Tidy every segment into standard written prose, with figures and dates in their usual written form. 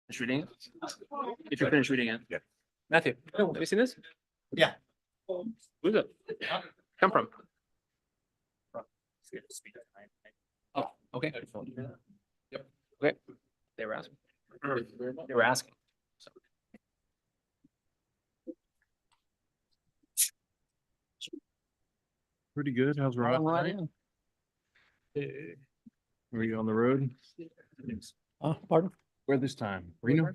Finish reading it? If you're finished reading it. Yeah. Matthew, have you seen this? Yeah. Who's it? Come from? Oh, okay. Yep. Okay. They were asking. They were asking. Pretty good. How's Ron? Were you on the road? Pardon? Where this time? Reno? I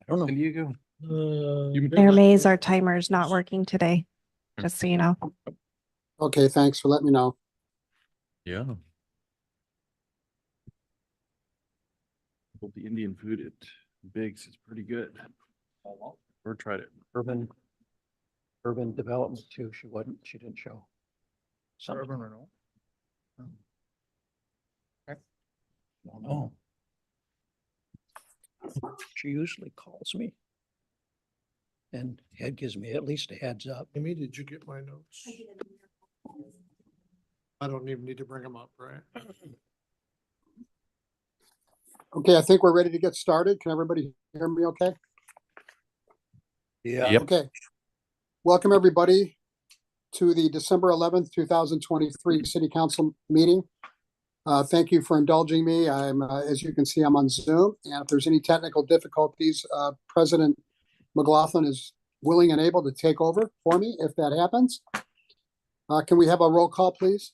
don't know. San Diego? Mayor Mays, our timer is not working today, just so you know. Okay, thanks for letting me know. Yeah. Well, the Indian food at Biggs is pretty good. Or tried it. Urban development too. She didn't show. Urban renewal. Don't know. She usually calls me. And Ed gives me at least a heads up. Amy, did you get my notes? I don't even need to bring them up, right? Okay, I think we're ready to get started. Can everybody hear me okay? Yeah. Yep. Okay. Welcome, everybody, to the December 11th, 2023 City Council meeting. Thank you for indulging me. As you can see, I'm on Zoom, and if there's any technical difficulties, President McLaughlin is willing and able to take over for me if that happens. Can we have a roll call, please?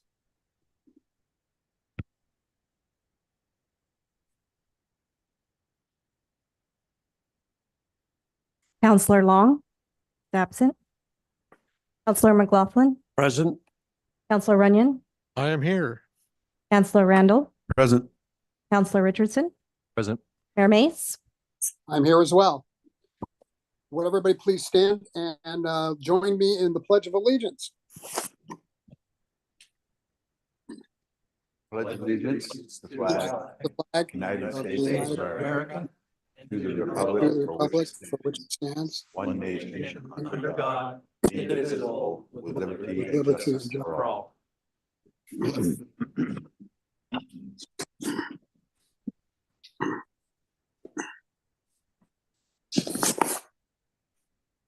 Counselor Long, is absent. Counselor McLaughlin, Present. Counselor Runyon, I am here. Counselor Randall, Present. Counselor Richardson, Present. Mayor Mays. I'm here as well. Would everybody please stand and join me in the Pledge of Allegiance? Pledge allegiance to the flag of The flag the United of the States United of America, to the to the republic republic for which it stands, one nation under God, indivisible, with liberty and liberty justice and for all.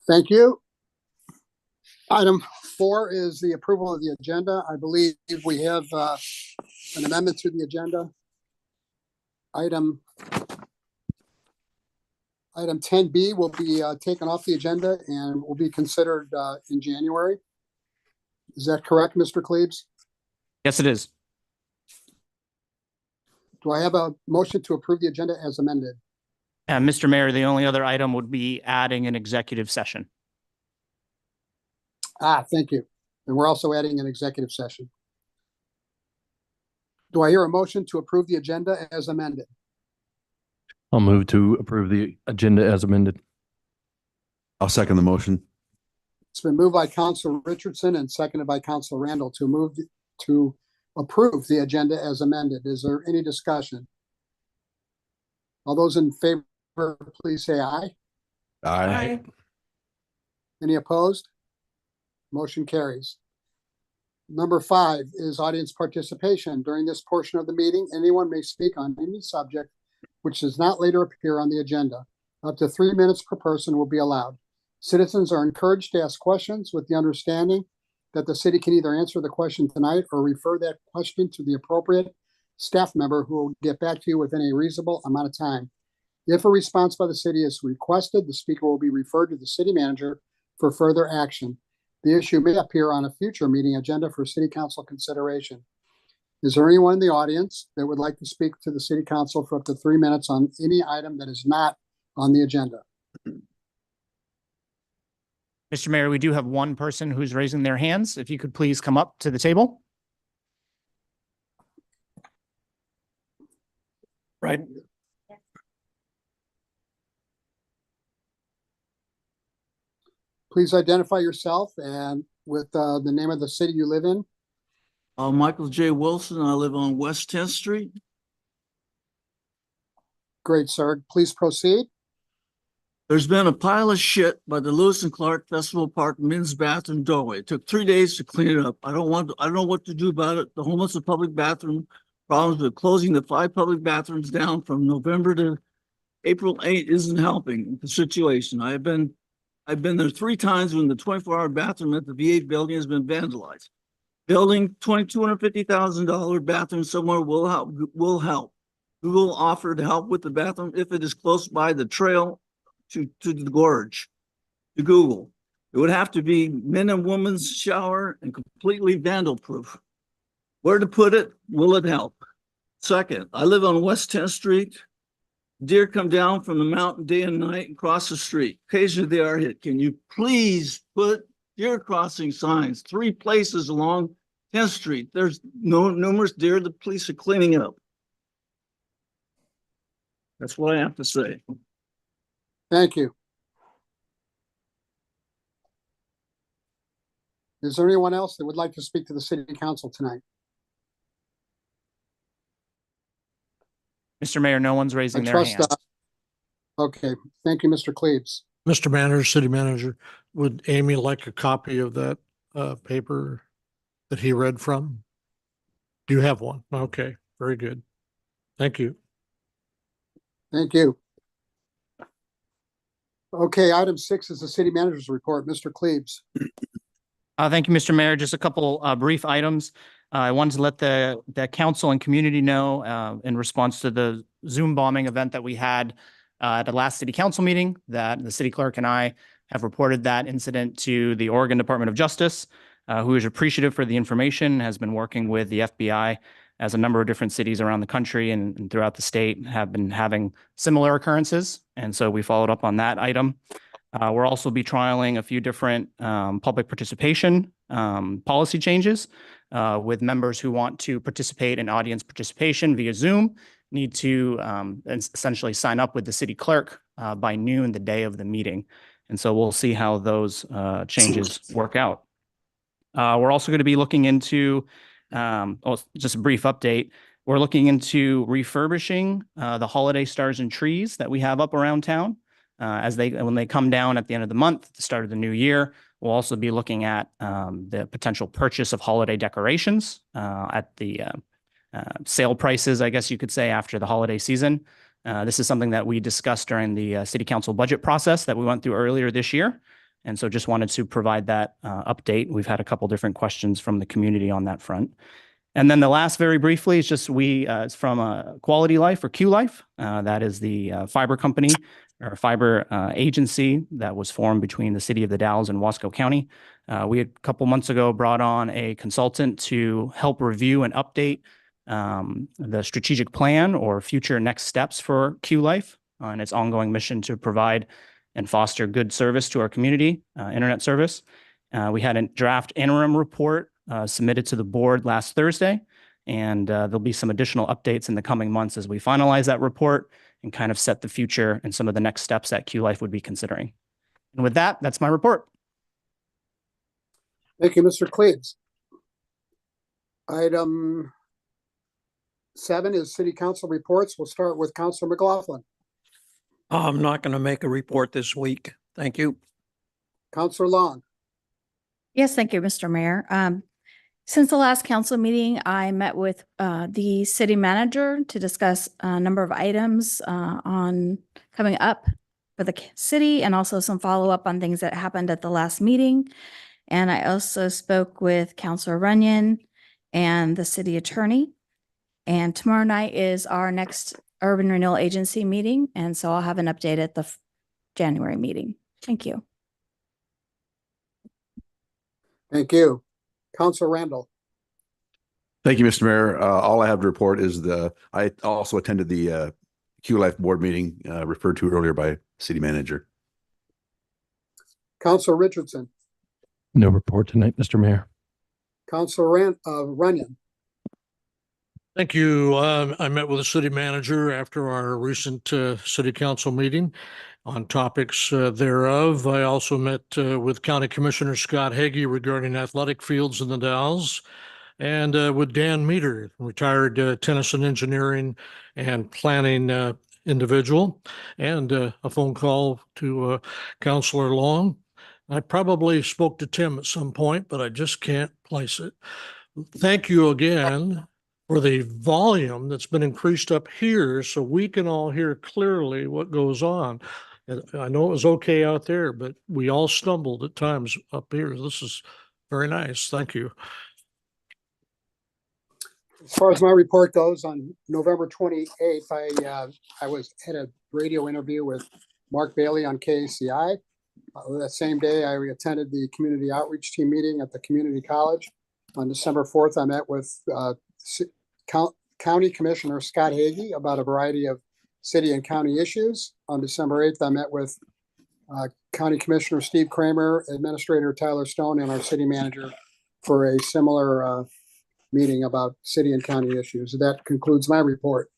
Thank you. Item 4 is the approval of the agenda. I believe we have an amendment to the agenda. Item 10B will be taken off the agenda and will be considered in January. Is that correct, Mr. Klebs? Yes, it is. Do I have a motion to approve the agenda as amended? Mr. Mayor, the only other item would be adding an executive session. Thank you. And we're also adding an executive session. Do I hear a motion to approve the agenda as amended? I'll move to approve the agenda as amended. I'll second the motion. It's been moved by Council Richardson and seconded by Council Randall to approve the agenda as amended. Is there any discussion? All those in favor, please say aye. Aye. Any opposed? Motion carries. Number 5 is audience participation. During this portion of the meeting, anyone may speak on any subject which does not later appear on the agenda. Up to 3 minutes per person will be allowed. Citizens are encouraged to ask questions with the understanding that the city can either answer the question tonight or refer that question to the appropriate staff member who will get back to you within a reasonable amount of time. If a response by the city is requested, the speaker will be referred to the city manager for further action. The issue may appear on a future meeting agenda for city council consideration. Is there anyone in the audience that would like to speak to the city council for up to 3 minutes on any item that is not on the agenda? Mr. Mayor, we do have one person who's raising their hands. If you could please come up to the table. Right. Please identify yourself and with the name of the city you live in. Michael J. Wilson. I live on West 10th Street. Great, sir. Please proceed. There's been a pile of shit by the Lewis and Clark Festival Park men's bathroom doorway. It took 3 days to clean it up. I don't know what to do about it. The homeless and public bathroom problems with closing the 5 public bathrooms down from November to April 8 isn't helping the situation. I've been there 3 times when the 24-hour bathroom at the VA building has been vandalized. Building $250,000 bathroom somewhere will help. Google offered to help with the bathroom if it is close by the trail to the gorge, to Google. It would have to be men and women's shower and completely vandal-proof. Where to put it? Will it help? Second, I live on West 10th Street. Deer come down from the mountain day and night and cross the street. Occasionally they are hit. Can you please put deer crossing signs 3 places along 10th Street? There's numerous deer the police are cleaning up. That's what I have to say. Thank you. Is there anyone else that would like to speak to the city council tonight? Mr. Mayor, no one's I raising their trust, hand. okay, thank you, Mr. Cleaves. Mr. Manager, City Manager, would Amy like a copy of that paper that he read from? Do you have one? Okay, very good. Thank you. Thank you. Okay, item 6 is the city manager's report. Mr. Cleaves. Thank you, Mr. Mayor. Just a couple brief items. I wanted to let the council and community know in response to the Zoom bombing event that we had at the last city council meeting that the city clerk and I have reported that incident to the Oregon Department of Justice, who is appreciative for the information, has been working with the FBI as a number of different cities around the country and throughout the state have been having similar occurrences. And so we followed up on that item. We'll also be trialing a few different public participation policy changes with members who want to participate in audience participation via Zoom, need to essentially sign up with the city clerk by noon the day of the meeting. And so we'll see how those changes work out. We're also going to be looking into, just a brief update, we're looking into refurbishing the holiday stars and trees that we have up around town. When they come down at the end of the month, at the start of the new year, we'll also be looking at the potential purchase of holiday decorations at the sale prices, I guess you could say, after the holiday season. This is something that we discussed during the city council budget process that we went through earlier this year. And so just wanted to provide that update. We've had a couple different questions from the community on that front. And then the last, very briefly, is just it's from Quality Life or Q Life. That is the fiber company or fiber agency that was formed between the city of the Dalles and Wasco County. We had a couple months ago brought on a consultant to help review and update the strategic plan or future next steps for Q Life on its ongoing mission to provide and foster good service to our community, internet service. We had a draft interim report submitted to the board last Thursday, and there'll be some additional updates in the coming months as we finalize that report and kind of set the future and some of the next steps that Q Life would be considering. And with that, that's my report. Thank you, Mr. Cleaves. Item 7 is city council reports. We'll start with Councilor McLaughlin. I'm not going to make a report this week. Thank you. Councilor Long. Yes, thank you, Mr. Mayor. Since the last council meeting, I met with the city manager to discuss a number of items on coming up for the city and also some follow-up on things that happened at the last meeting. And I also spoke with Councilor Runyon and the city attorney. And tomorrow night is our next Urban Renewal Agency meeting. And so I'll have an update at the January meeting. Thank you. Thank you. Councilor Randall. Thank you, Mr. Mayor. All I have to report is I also attended the Q Life board meeting referred to earlier by city manager. Councilor Richardson. No report tonight, Mr. Mayor. Councilor Runyon. Thank you. I met with the city manager after our recent city council meeting on topics thereof. I also met with County Commissioner Scott Hagee regarding athletic fields in the Dalles, and with Dan Meter, retired Tennyson engineering and planning individual, and a phone call to Councilor Long. I probably spoke to Tim at some point, but I just can't place it. Thank you again for the volume that's been increased up here so we can all hear clearly what goes on. And I know it was okay out there, but we all stumbled at times up here. This is very nice. Thank you. As far as my report goes, on November 28th, I had a radio interview with Mark Bailey on KACI. That same day, I attended the community outreach team meeting at the community college. On December 4th, I met with County Commissioner Scott Hagee about a variety of city and county issues. On December 8th, I met with County Commissioner Steve Kramer, Administrator Tyler Stone, and our city manager for a similar meeting about city and county issues. That concludes my report.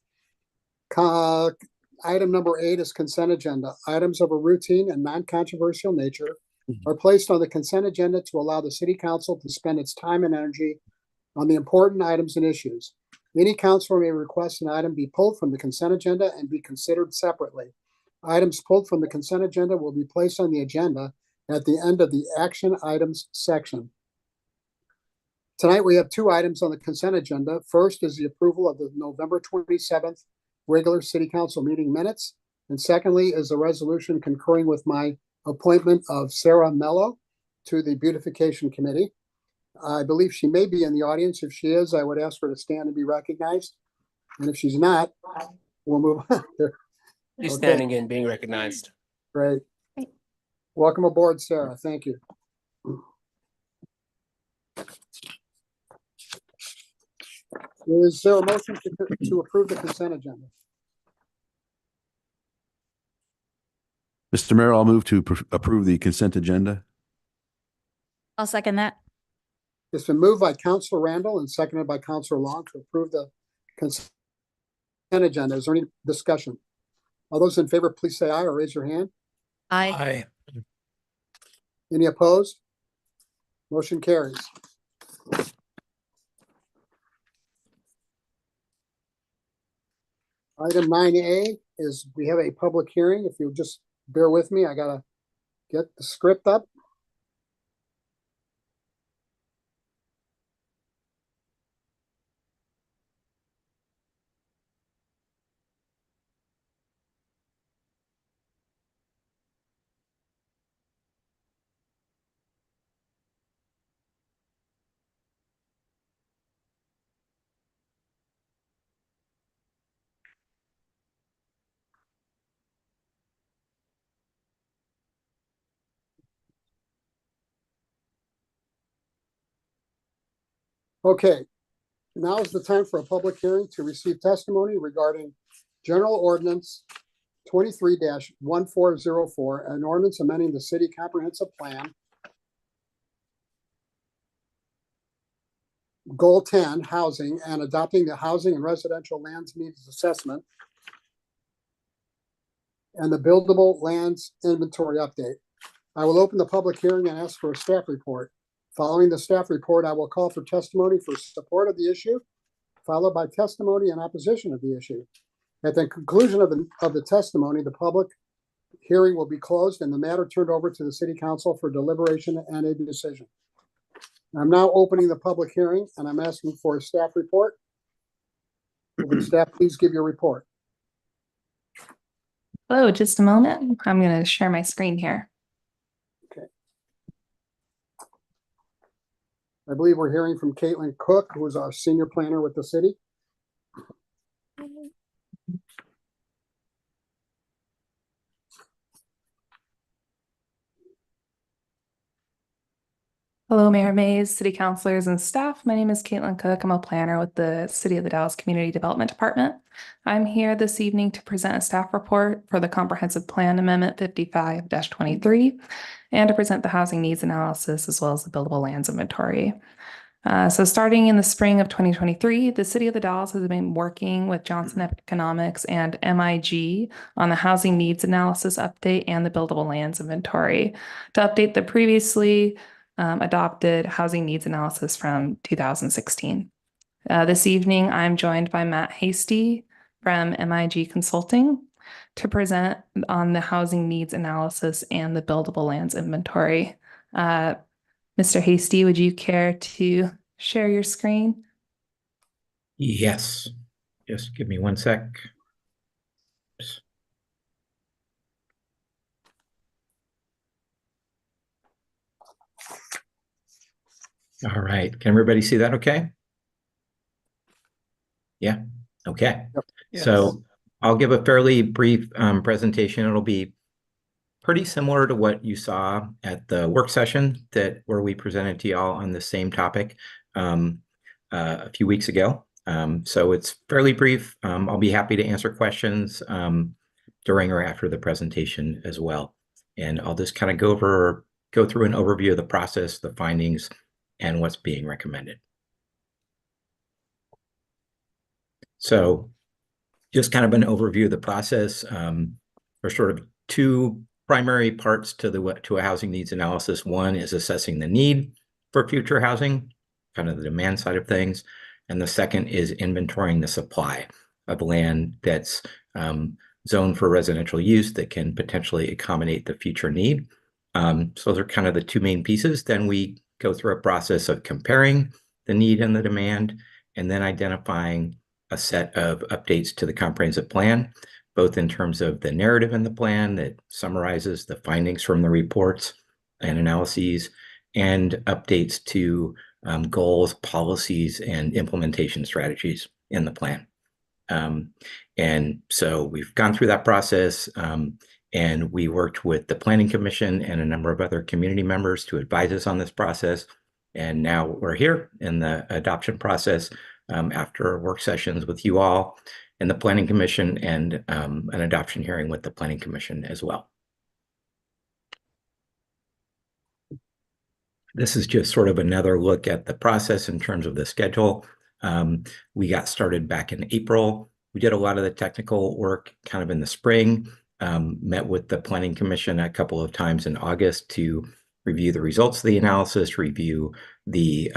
Item number 8 is consent agenda. Items of a routine and non-controversial nature are placed on the consent agenda to allow the city council to spend its time and energy on the important items and issues. Any councilor may request an item be pulled from the consent agenda and be considered separately. Items pulled from the consent agenda will be placed on the agenda at the end of the action items section. Tonight, we have 2 items on the consent agenda. First is the approval of the November 27th regular city council meeting minutes. And secondly is a resolution concurring with my appointment of Sarah Mello to the beautification committee. I believe she may be in the audience. If she is, I would ask her to stand and be recognized. And if she's not, we'll move on. She's Okay. standing and being recognized. Great. Welcome aboard, Sarah. Thank you. Is there a motion to approve the consent agenda? Mr. Mayor, I'll move to approve the consent agenda. I'll second that. It's been moved by Councilor Randall and seconded by Councilor Long to approve the consent agenda. Is there any discussion? All those in favor, please say aye or raise your hand. Aye. Any opposed? Motion carries. Item 9A is we have a public hearing. If you'll just bear with me, I gotta get the script up. Okay, now is the time for a public hearing to receive testimony regarding General Ordinance 23-1404, an ordinance amending the city comprehensive plan. Goal 10, housing, and adopting the housing and residential lands needs assessment. And the buildable lands inventory update. I will open the public hearing and ask for a staff report. Following the staff report, I will call for testimony for support of the issue, followed by testimony in opposition of the issue. At the conclusion of the testimony, the public hearing will be closed and the matter turned over to the city council for deliberation and a decision. I'm now opening the public hearing and I'm asking for a staff report. Will the staff please give your report? Hello, just a moment. I'm going to share my screen here. I believe we're hearing from Caitlin Cook, who is our senior planner with the city. Hello, Mayor Mays, city councilors and staff. My name is Caitlin Cook. I'm a planner with the City of the Dallas Community Development Department. I'm here this evening to present a staff report for the Comprehensive Plan Amendment 55-23 and to present the housing needs analysis as well as the buildable lands inventory. So starting in the spring of 2023, the City of the Dalles has been working with Johnson Economics and MIG on the housing needs analysis update and the buildable lands inventory to update the previously adopted housing needs analysis from 2016. This evening, I'm joined by Matt Hasty from MIG Consulting to present on the housing needs analysis and the buildable lands inventory. Mr. Hasty, would you care to share your screen? Yes, just give me one sec. All right, can everybody see that okay? Yeah, okay. Yes. So I'll give a fairly brief presentation. It'll be pretty similar to what you saw at the work session where we presented to y'all on the same topic a few weeks ago. So it's fairly brief. I'll be happy to answer questions during or after the presentation as well. And I'll just kind of go through an overview of the process, the findings, and what's being recommended. So just kind of an overview of the process. There's sort of two primary parts to a housing needs analysis. One is assessing the need for future housing, kind of the demand side of things. And the second is inventorying the supply of land that's zoned for residential use that can potentially accommodate the future need. So they're kind of the two main pieces. Then we go through a process of comparing the need and the demand, and then identifying a set of updates to the comprehensive plan, both in terms of the narrative in the plan that summarizes the findings from the reports and analyses, and updates to goals, policies, and implementation strategies in the plan. And so we've gone through that process, and we worked with the Planning Commission and a number of other community members to advise us on this process. And now we're here in the adoption process after work sessions with you all and the Planning Commission, and an adoption hearing with the Planning Commission as well. This is just sort of another look at the process in terms of the schedule. We got started back in April. We did a lot of the technical work kind of in the spring, met with the Planning Commission a couple of times in August to review the results of the analysis, review the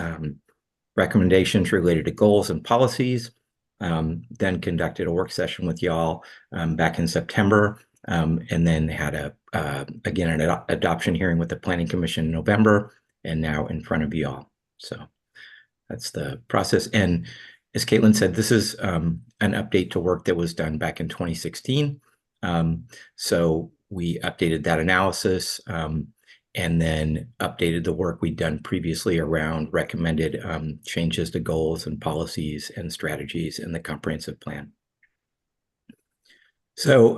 recommendations related to goals and policies, then conducted a work session with y'all back in September, and then had again an adoption hearing with the Planning Commission in November, and now in front of y'all. So that's the process. And as Caitlin said, this is an update to work that was done back in 2016. So we updated that analysis, and then updated the work we'd done previously around recommended changes to goals and policies and strategies in the comprehensive plan. So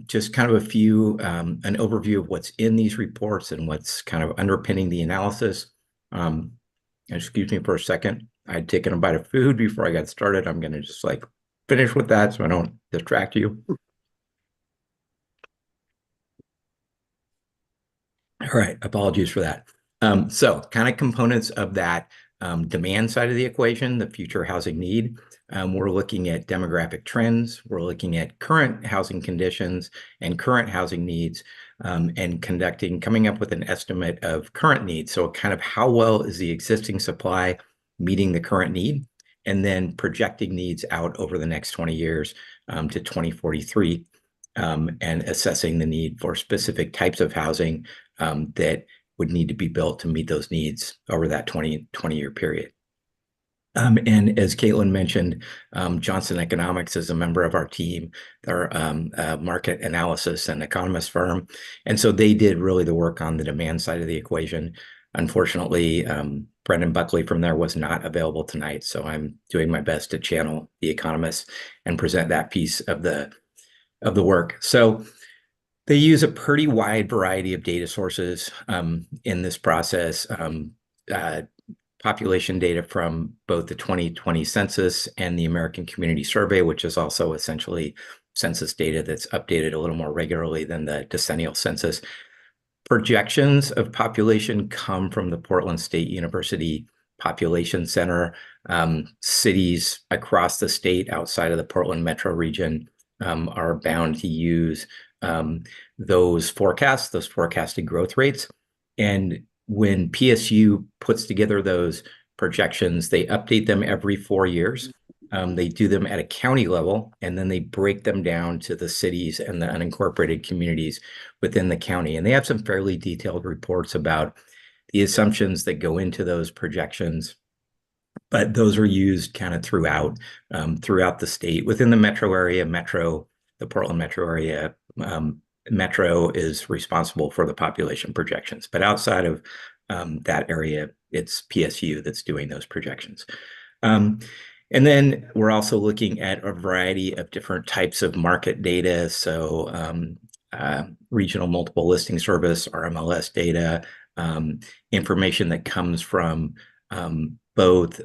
just kind of an overview of what's in these reports and what's kind of underpinning the analysis. Excuse me for a second. I'd taken a bite of food before I got started. I'm going to just finish with that so I don't distract you. All right, apologies for that. So kind of components of that demand side of the equation, the future housing need. We're looking at demographic trends. We're looking at current housing conditions and current housing needs, and coming up with an estimate of current needs. So kind of how well is the existing supply meeting the current need, and then projecting needs out over the next 20 years to 2043, and assessing the need for specific types of housing that would need to be built to meet those needs over that 20-year period. And as Caitlin mentioned, Johnson Economics is a member of our team. They're a market analysis and economist firm. And so they did really the work on the demand side of the equation. Unfortunately, Brendan Buckley from there was not available tonight. So I'm doing my best to channel the economists and present that piece of the work. So they use a pretty wide variety of data sources in this process. Population data from both the 2020 census and the American Community Survey, which is also essentially census data that's updated a little more regularly than the decennial census. Projections of population come from the Portland State University Population Center. Cities across the state outside of the Portland metro region are bound to use those forecasted growth rates. And when PSU puts together those projections, they update them every 4 years. They do them at a county level, and then they break them down to the cities and the unincorporated communities within the county. And they have some fairly detailed reports about the assumptions that go into those projections, But those are used kind of throughout the state. Within the metro area, the Portland metro area, Metro is responsible for the population projections. But outside of that area, it's PSU that's doing those projections. And then we're also looking at a variety of different types of market data. So regional multiple listing service, RMLS data, information that comes from both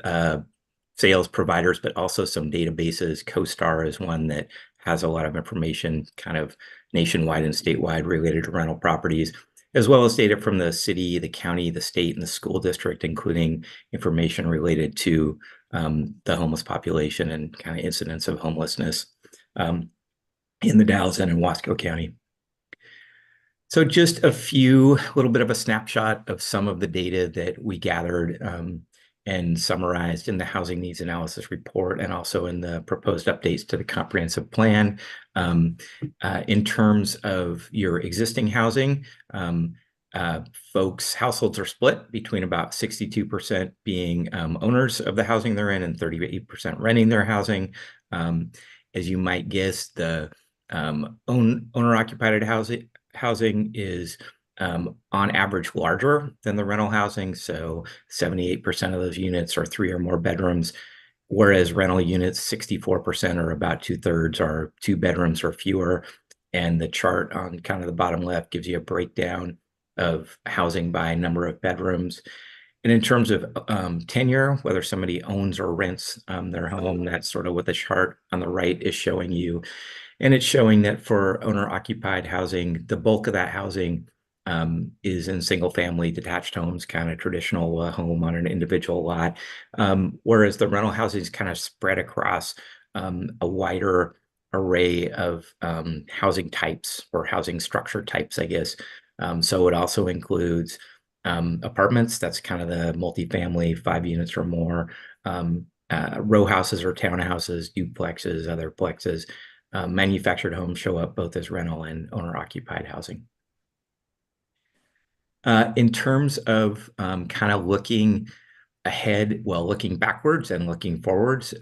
sales providers, but also some databases. CoStar is one that has a lot of information kind of nationwide and statewide related to rental properties, as well as data from the city, the county, the state, and the school district, including information related to the homeless population and kind of incidents of homelessness in the Dalles and in Wasco County. So just a little bit of a snapshot of some of the data that we gathered and summarized in the Housing Needs Analysis Report and also in the proposed updates to the comprehensive plan. In terms of your existing housing, households are split between about 62% being owners of the housing they're in and 38% renting their housing. As you might guess, the owner-occupied housing is on average larger than the rental housing. So 78% of those units are 3 or more bedrooms, whereas rental units, 64% or about 2/3 are 2 bedrooms or fewer. And the chart on kind of the bottom left gives you a breakdown of housing by number of bedrooms. And in terms of tenure, whether somebody owns or rents their home, that's sort of what the chart on the right is showing you. And it's showing that for owner-occupied housing, the bulk of that housing is in single-family detached homes, kind of traditional home on an individual lot, whereas the rental housing is kind of spread across a wider array of housing types or housing structure types, I guess. So it also includes apartments. That's kind of the multifamily, 5 units or more, row houses or townhouses, duplexes, other plexes. Manufactured homes show up both as rental and owner-occupied housing. In terms of kind of looking ahead, looking backwards and looking forwards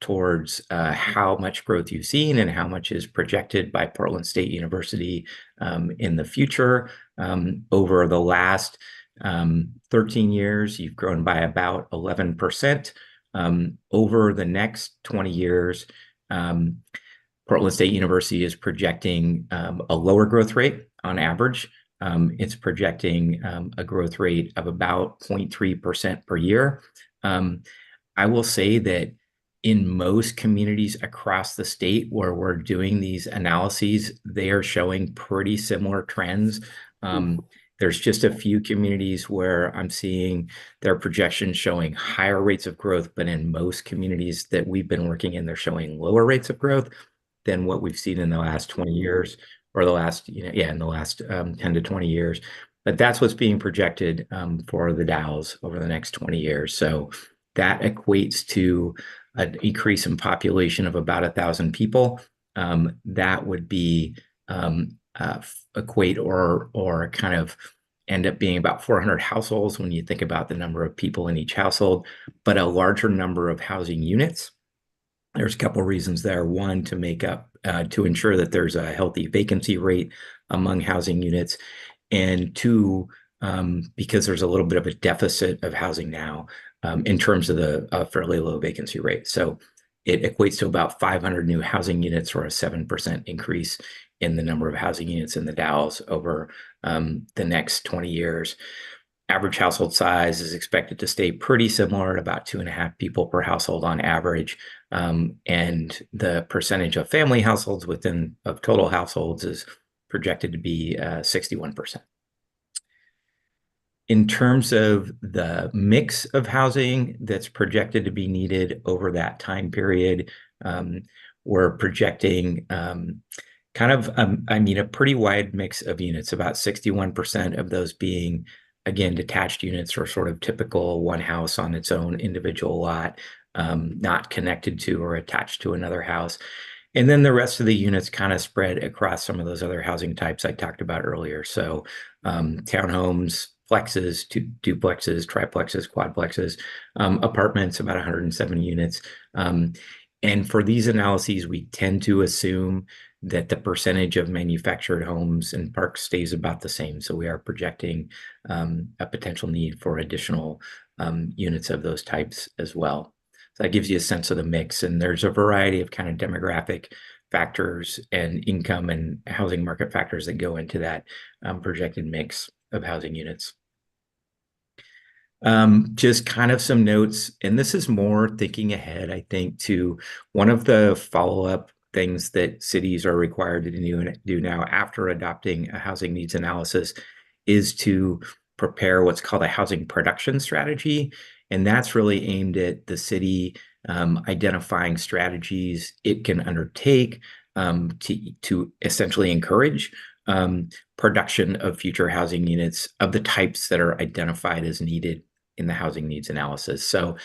towards how much growth you've seen and how much is projected by Portland State University in the future. Over the last 13 years, you've grown by about 11%. Over the next 20 years, Portland State University is projecting a lower growth rate on average. It's projecting a growth rate of about 0.3% per year. I will say that in most communities across the state where we're doing these analyses, they are showing pretty similar trends. There's just a few communities where I'm seeing their projections showing higher rates of growth, but in most communities that we've been working in, they're showing lower rates of growth than what we've seen in the last 20 years or the last, in the last 10 to 20 years. But that's what's being projected for the Dalles over the next 20 years. So that equates to an increase in population of about 1,000 people. That would be equate or kind of end up being about 400 households when you think about the number of people in each household, but a larger number of housing units. There's a couple of reasons there. One, to make up, to ensure that there's a healthy vacancy rate among housing units. And 2, because there's a little bit of a deficit of housing now in terms of the fairly low vacancy rate. So it equates to about 500 new housing units or a 7% increase in the number of housing units in the Dalles over the next 20 years. Average household size is expected to stay pretty similar at about 2.5 people per household on average. And the percentage of family households of total households is projected to be 61%. In terms of the mix of housing that's projected to be needed over that time period, we're projecting a pretty wide mix of units, about 61% of those being, again, detached units or sort of typical one house on its own individual lot, not connected to or attached to another house. And then the rest of the units kind of spread across some of those other housing types I talked about earlier. So townhomes, flexes, duplexes, triplexes, quadplexes, apartments, about 170 units. And for these analyses, we tend to assume that the percentage of manufactured homes and parks stays about the same. So we are projecting a potential need for additional units of those types as well. So that gives you a sense of the mix. And there's a variety of kind of demographic factors and income and housing market factors that go into that projected mix of housing units. Just kind of some notes, and this is more thinking ahead, I think, to one of the follow-up things that cities are required to do now after adopting a housing needs analysis is to prepare what's called a housing production strategy. And that's really aimed at the city identifying strategies it can undertake to essentially encourage production of future housing units of the types that are identified as needed in the housing needs analysis. So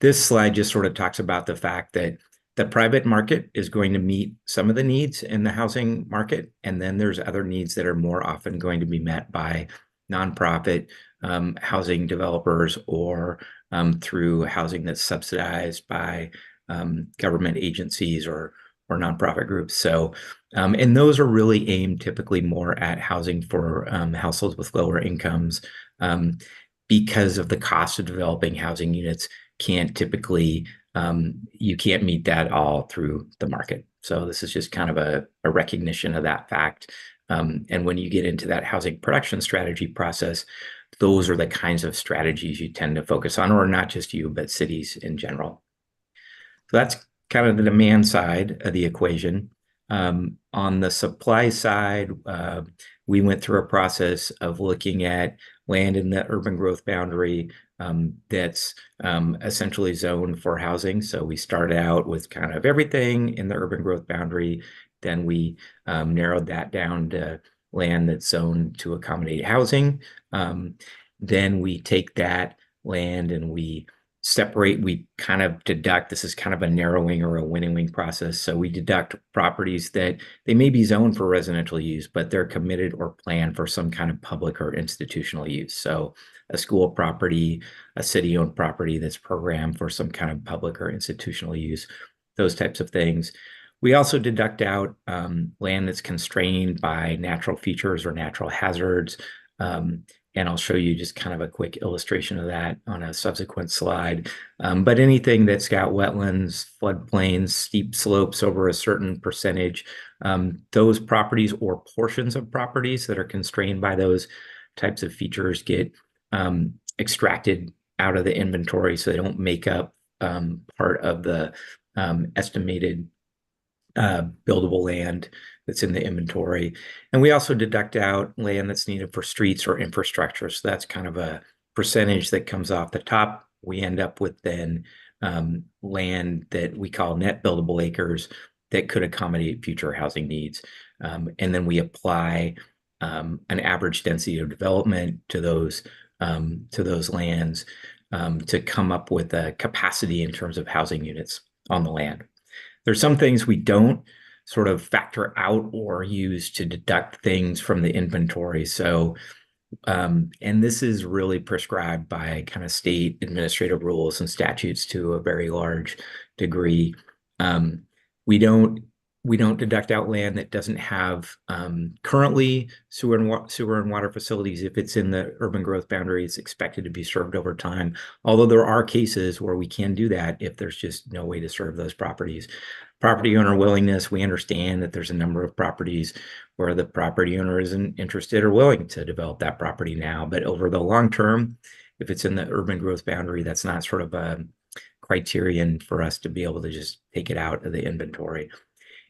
this slide just sort of talks about the fact that the private market is going to meet some of the needs in the housing market, and then there's other needs that are more often going to be met by nonprofit housing developers or through housing that's subsidized by government agencies or nonprofit groups. So, and those are really aimed typically more at housing for households with lower incomes because of the cost of developing housing units can't typically, you can't meet that all through the market. So this is just kind of a recognition of that fact. And when you get into that housing production strategy process, those are the kinds of strategies you tend to focus on, or not just you, but cities in general. So that's kind of the demand side of the equation. On the supply side, we went through a process of looking at land in the urban growth boundary that's essentially zoned for housing. So we started out with kind of everything in the urban growth boundary. Then we narrowed that down to land that's zoned to accommodate housing. Then we take that land and we separate, we kind of deduct, this is kind of a narrowing or a winnowing process. So we deduct properties that they may be zoned for residential use, but they're committed or planned for some kind of public or institutional use. So a school property, a city-owned property that's programmed for some kind of public or institutional use, those types of things. We also deduct out land that's constrained by natural features or natural hazards. And I'll show you just kind of a quick illustration of that on a subsequent slide. But anything that's got wetlands, floodplains, steep slopes over a certain percentage, those properties or portions of properties that are constrained by those types of features get extracted out of the inventory so they don't make up part of the estimated buildable land that's in the inventory. And we also deduct out land that's needed for streets or infrastructure. So that's kind of a percentage that comes off the top. We end up with then land that we call net buildable acres that could accommodate future housing needs. And then we apply an average density of development to those lands to come up with a capacity in terms of housing units on the land. There's some things we don't sort of factor out or use to deduct things from the inventory. So, and this is really prescribed by kind of state administrative rules and statutes to a very large degree. We don't deduct out land that doesn't have currently sewer and water facilities. If it's in the urban growth boundary, it's expected to be served over time. Although there are cases where we can do that if there's just no way to serve those properties. Property owner willingness, we understand that there's a number of properties where the property owner isn't interested or willing to develop that property now. But over the long term, if it's in the urban growth boundary, that's not sort of a criterion for us to be able to just take it out of the inventory.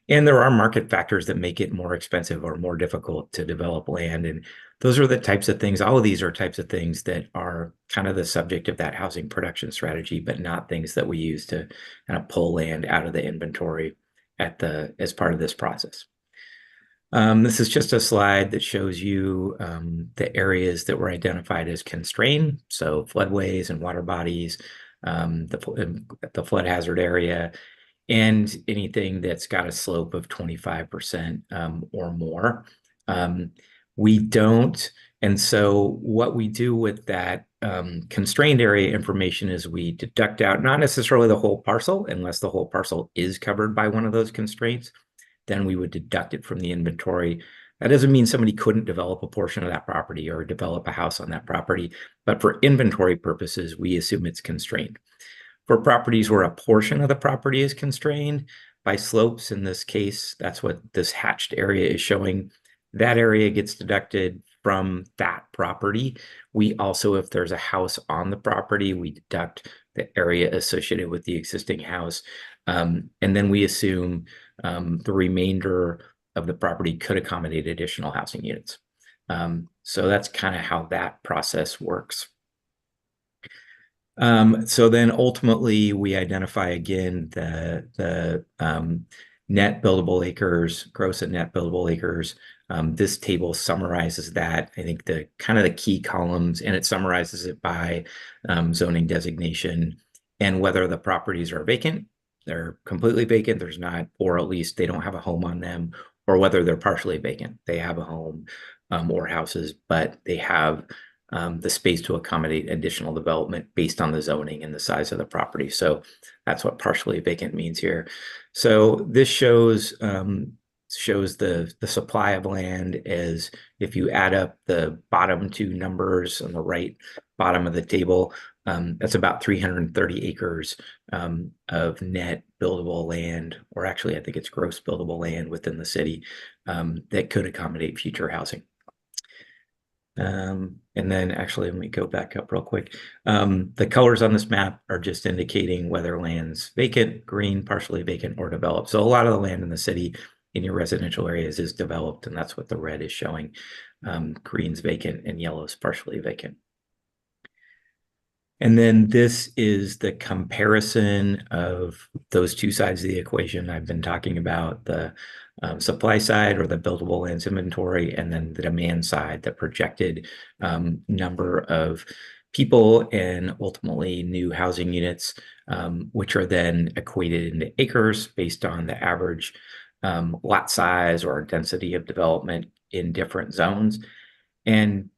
And there are market factors that make it more expensive or more difficult to develop land. And those are the types of things, all of these are types of things that are kind of the subject of that housing production strategy, but not things that we use to kind of pull land out of the inventory as part of this process. This is just a slide that shows you the areas that were identified as constrained. So floodways and water bodies, the flood hazard area, and anything that's got a slope of 25% or more. We don't And so what we do with that constrained area information is we deduct out not necessarily the whole parcel, unless the whole parcel is covered by one of those constraints, then we would deduct it from the inventory. That doesn't mean somebody couldn't develop a portion of that property or develop a house on that property, but for inventory purposes, we assume it's constrained. For properties where a portion of the property is constrained by slopes, in this case, that's what this hatched area is showing. That area gets deducted from that property. We also, if there's a house on the property, we deduct the area associated with the existing house. And then we assume the remainder of the property could accommodate additional housing units. So that's kind of how that process works. So then ultimately we identify again the net buildable acres, gross and net buildable acres. This table summarizes that. I think the kind of the key columns, and it summarizes it by zoning designation and whether the properties are vacant, they're completely vacant, there's not, or at least they don't have a home on them, or whether they're partially vacant, they have a home or houses, but they have the space to accommodate additional development based on the zoning and the size of the property. So that's what partially vacant means here. So this shows the supply of land as if you add up the bottom two numbers on the right bottom of the table, that's about 330 acres of net buildable land, or actually I think it's gross buildable land within the city that could accommodate future housing. And then actually, let me go back up real quick. The colors on this map are just indicating whether land's vacant, green, partially vacant, or developed. So a lot of the land in the city in your residential areas is developed, and that's what the red is showing. Green's vacant and yellow's partially vacant. And then this is the comparison of those two sides of the equation. I've been talking about the supply side, or the buildable lands inventory, and then the demand side, the projected number of people and ultimately new housing units, which are then equated into acres based on the average lot size or density of development in different zones. And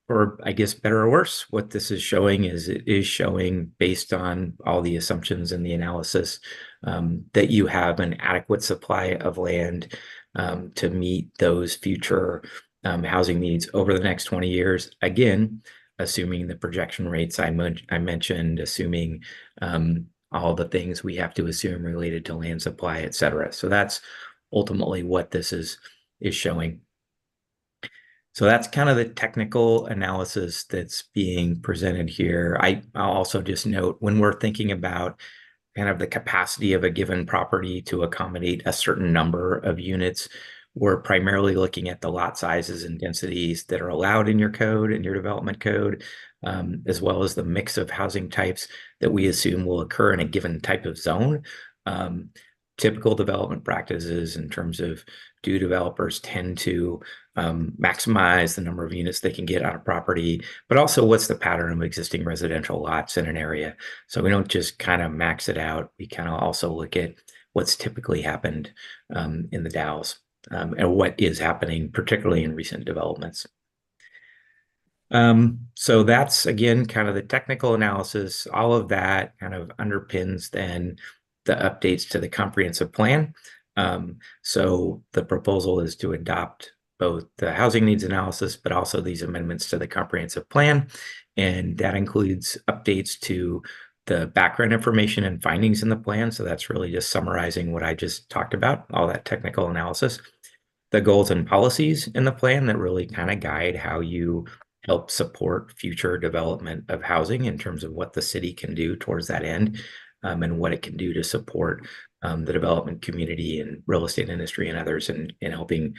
or I guess better or worse, what this is showing is it is showing, based on all the assumptions and the analysis, that you have an adequate supply of land to meet those future housing needs over the next 20 years. Again, assuming the projection rates I mentioned, assuming all the things we have to assume related to land supply, et cetera. So that's ultimately what this is showing. So that's kind of the technical analysis that's being presented here. I'll also just note, when we're thinking about kind of the capacity of a given property to accommodate a certain number of units, we're primarily looking at the lot sizes and densities that are allowed in your code, in your development code, as well as the mix of housing types that we assume will occur in a given type of zone. Typical development practices in terms of, do developers tend to maximize the number of units they can get on a property, but also what's the pattern of existing residential lots in an area. So we don't just kind of max it out. We kind of also look at what's typically happened in the Dalles and what is happening, particularly in recent developments. So that's, again, kind of the technical analysis. All of that kind of underpins then the updates to the comprehensive plan. So the proposal is to adopt both the housing needs analysis, but also these amendments to the comprehensive plan. And that includes updates to the background information and findings in the plan. So that's really just summarizing what I just talked about, all that technical analysis. The goals and policies in the plan that really kind of guide how you help support future development of housing in terms of what the city can do towards that end, and what it can do to support the development community and real estate industry and others in helping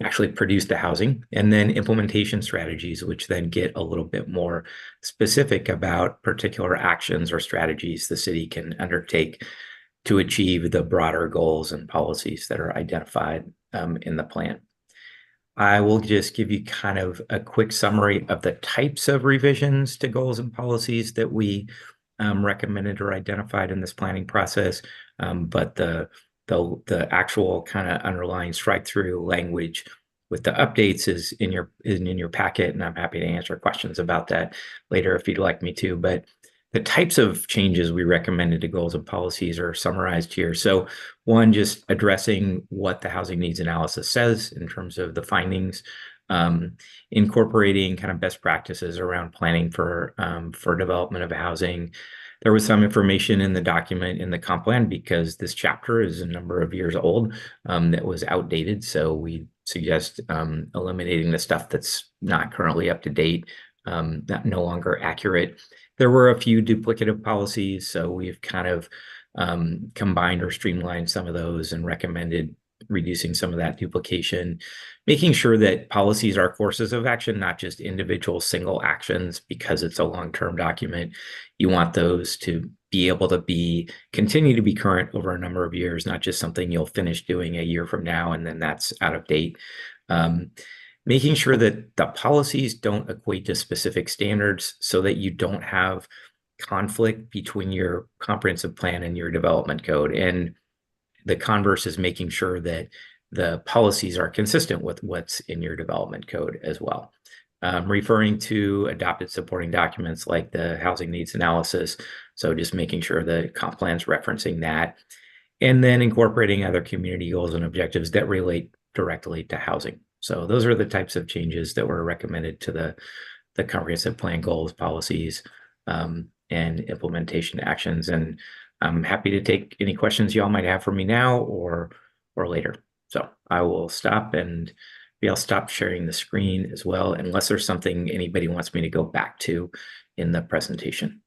actually produce the housing. And then implementation strategies, which then get a little bit more specific about particular actions or strategies the city can undertake to achieve the broader goals and policies that are identified in the plan. I will just give you kind of a quick summary of the types of revisions to goals and policies that we recommended or identified in this planning process, but the actual kind of underlying strike through language with the updates is in your packet, and I'm happy to answer questions about that later if you'd like me to. But the types of changes we recommended to goals and policies are summarized here. So one, just addressing what the housing needs analysis says in terms of the findings, incorporating kind of best practices around planning for development of housing. There was some information in the document in the comp plan because this chapter is a number of years old that was outdated. So we suggest eliminating the stuff that's not currently up to date, that no longer accurate. There were a few duplicative policies, so we've kind of combined or streamlined some of those and recommended reducing some of that duplication, making sure that policies are courses of action, not just individual single actions, because it's a long-term document. You want those to be able to continue to be current over a number of years, not just something you'll finish doing a year from now and then that's out of date. Making sure that the policies don't equate to specific standards so that you don't have conflict between your comprehensive plan and your development code. And the converse is making sure that the policies are consistent with what's in your development code as well. Referring to adopted supporting documents like the housing needs analysis. So just making sure the comp plan's referencing that, and then incorporating other community goals and objectives that relate directly to housing. So those are the types of changes that were recommended to the comprehensive plan goals, policies, and implementation actions. And I'm happy to take any questions y'all might have for me now or later. So I will stop, and maybe I'll stop sharing the screen as well, unless there's something anybody wants me to go back to in the presentation.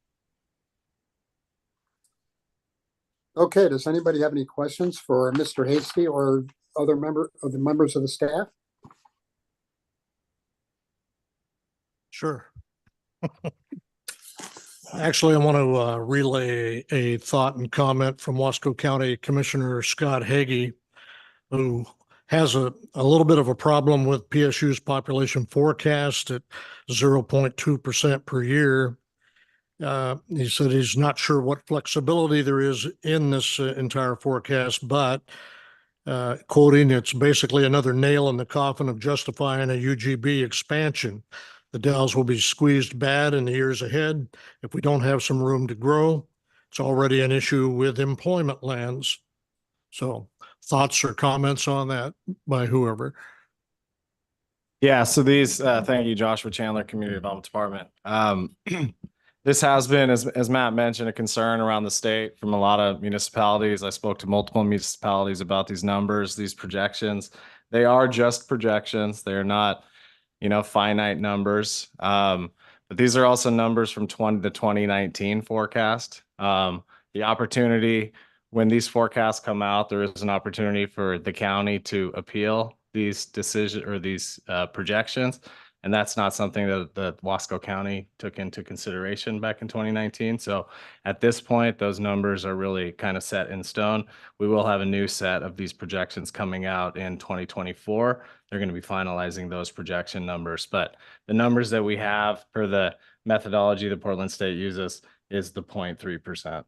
Okay, does anybody have any questions for Mr. Hasty or other members of the staff? Sure. Actually, I want to relay a thought and comment from Wasco County Commissioner Scott Hagee, who has a little bit of a problem with PSU's population forecast at 0.2% per year. He said he's not sure what flexibility there is in this entire forecast, but quoting, it's basically another nail in the coffin of justifying a UGB expansion. The Dalles will be squeezed bad in the years ahead if we don't have some room to grow. It's already an issue with employment lands. So thoughts or comments on that by whoever? Yeah, so these, thank you, Joshua Chandler, Community Development Department. This has been, as Matt mentioned, a concern around the state from a lot of municipalities. I spoke to multiple municipalities about these numbers, these projections. They are just projections. They're not, finite numbers. But these are also numbers from the 2019 forecast. The opportunity, when these forecasts come out, there is an opportunity for the county to appeal these decisions or these projections. And that's not something that the Wasco County took into consideration back in 2019. So at this point, those numbers are really kind of set in stone. We will have a new set of these projections coming out in 2024. They're going to be finalizing those projection numbers. But the numbers that we have for the methodology that Portland State uses is the 0.3%.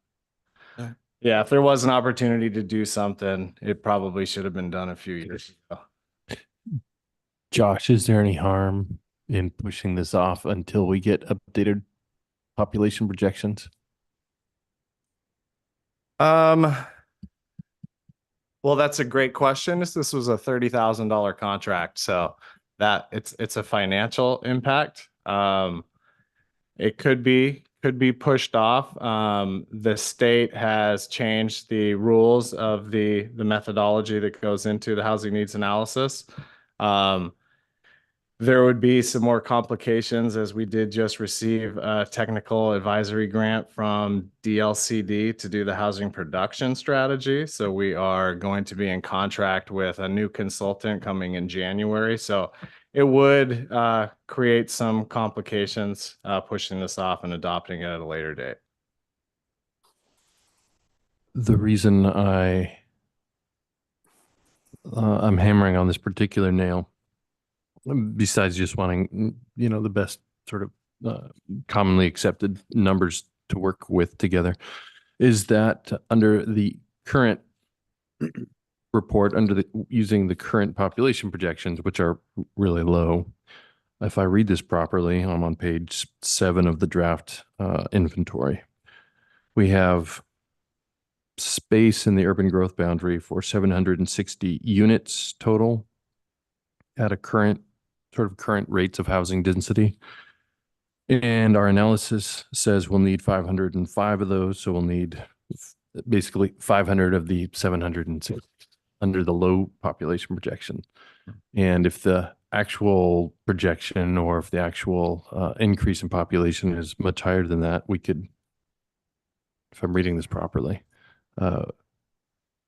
Yeah, if there was an opportunity to do something, it probably should have been done a few years ago. Josh, is there any harm in pushing this off until we get updated population projections? Well, that's a great question. This was a $30,000 contract, so that it's a financial impact. It could be pushed off. The state has changed the rules of the methodology that goes into the housing needs analysis. There would be some more complications, as we did just receive a technical advisory grant from DLCD to do the housing production strategy. So we are going to be in contract with a new consultant coming in January. So it would create some complications pushing this off and adopting it at a later date. The reason I'm hammering on this particular nail, besides just wanting, the best sort of commonly accepted numbers to work with together, is that under the current report under the, using the current population projections, which are really low. If I read this properly, I'm on page 7 of the draft inventory. We have space in the urban growth boundary for 760 units total at a current rates of housing density. And our analysis says we'll need 505 of those. So we'll need basically 500 of the 760 under the low population projection. And if the actual projection or if the actual increase in population is much higher than that, we could, if I'm reading this properly,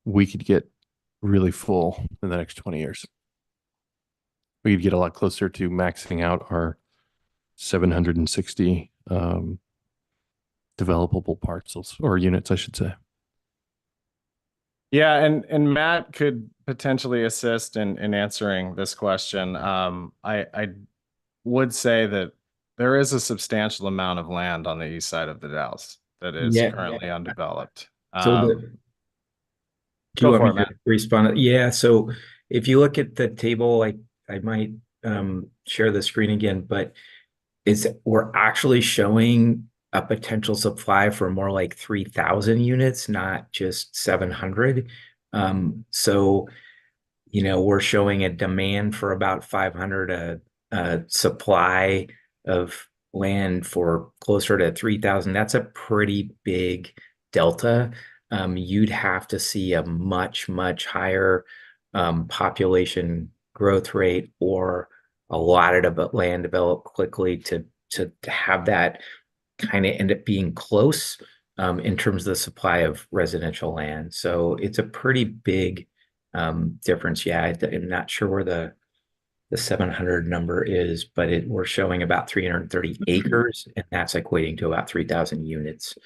we could get really full in the next 20 years. We could get a lot closer to maxing out our 760 developable parcels or units, I should say. Yeah, and Matt could potentially assist in answering this question. I would say that there is a substantial amount of land on the east side of the Dalles that is currently undeveloped. So do you want me to respond? Yeah, so if you look at the table, I might share the screen again, but we're actually showing a potential supply for more like 3,000 units, not just 700. So, we're showing a demand for about 500, a supply of land for closer to 3,000. That's a pretty big delta. You'd have to see a much, much higher population growth rate or a lot of land developed quickly to have that kind of end up being close in terms of the supply of residential land. So it's a pretty big difference. Yeah, I'm not sure where the 700 number is, but we're showing about 330 acres, and that's equating to about 3,000 units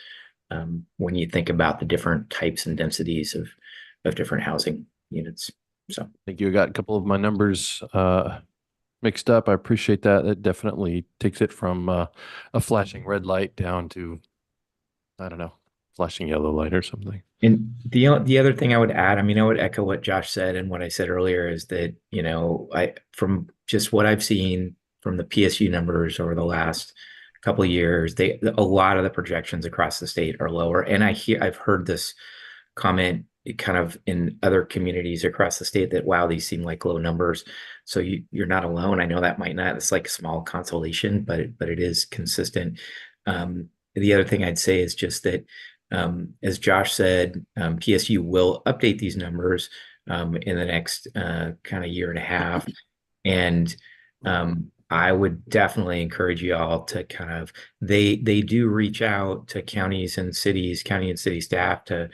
when you think about the different types and densities of different housing units. So Thank you. I got a couple of my numbers mixed up. I appreciate that. It definitely takes it from a flashing red light down to, I don't know, flashing yellow light or something. And the other thing I would add, I would echo what Josh said and what I said earlier is that, from just what I've seen from the PSU numbers over the last couple of years, a lot of the projections across the state are lower. And I've heard this comment kind of in other communities across the state that, wow, these seem like low numbers. So you're not alone. I know that might not, it's like a small consolation, but it is consistent. The other thing I'd say is just that, as Josh said, PSU will update these numbers in the next kind of year and a half. And I would definitely encourage you all to kind of, they do reach out to counties and cities, county and city staff to,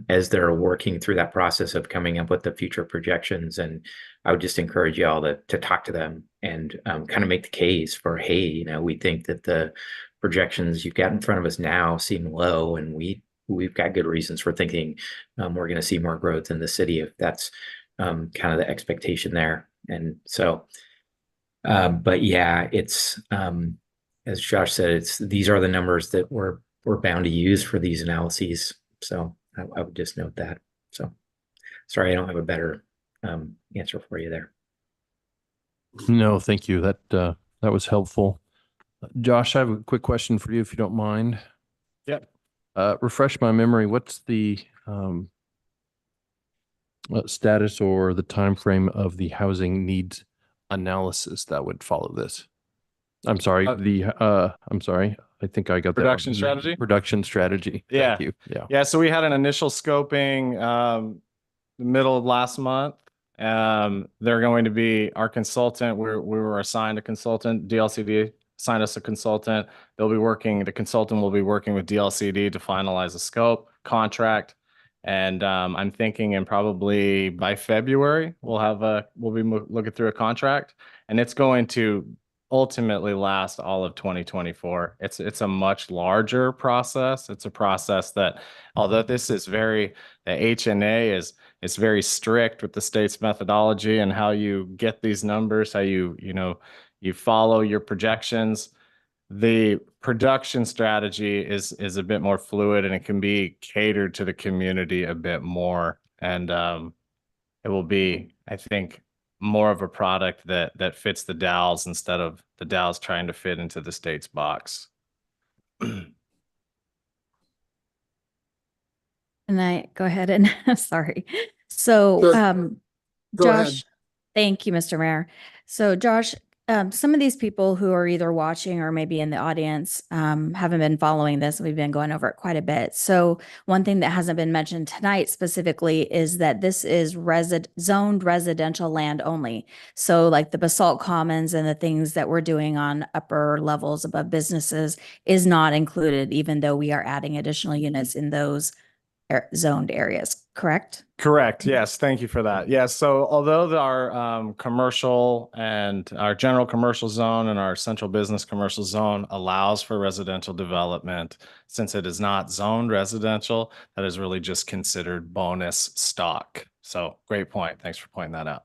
as they're working through that process of coming up with the future projections. And I would just encourage you all to talk to them and kind of make the case for, hey, we think that the projections you've got in front of us now seem low, and we've got good reasons for thinking we're going to see more growth in the city if that's kind of the expectation there. And so, but yeah, it's as Josh said, these are the numbers that we're bound to use for these analyses. So I would just note that. So sorry, I don't have a better answer for you there. No, thank you. That was helpful. Josh, I have a quick question for you, if you don't mind. Yep. Refresh my memory. What's the status or the time frame of the housing needs analysis that would follow this? I'm sorry. I'm sorry. I think I got that. Production strategy? Production strategy. Yeah. Thank you. Yeah. Yeah. So we had an initial scoping the middle of last month. They're going to be our consultant. We were assigned a consultant. DLCD assigned us a consultant. The consultant will be working with DLCD to finalize the scope, contract. And I'm thinking probably by February, we'll be looking through a contract, and it's going to ultimately last all of 2024. It's a much larger process. It's a process that, although this is the HNA is very strict with the state's methodology and how you get these numbers, how you follow your projections. The production strategy is a bit more fluid, and it can be catered to the community a bit more. And it will be, I think, more of a product that fits the Dalles instead of the Dalles trying to fit into the state's box. And I go ahead and, sorry. So, Sure. Go ahead. Josh, thank you, Mr. Mayor. So Josh, some of these people who are either watching or maybe in the audience haven't been following this. We've been going over it quite a bit. So one thing that hasn't been mentioned tonight specifically is that this is zoned residential land only. So like the Basalt Commons and the things that we're doing on upper levels above businesses is not included, even though we are adding additional units in those zoned areas, correct? Correct. Yes. Thank you for that. Yes. So although our commercial and our general commercial zone and our central business commercial zone allows for residential development, since it is not zoned residential, that is really just considered bonus stock. So great point. Thanks for pointing that out.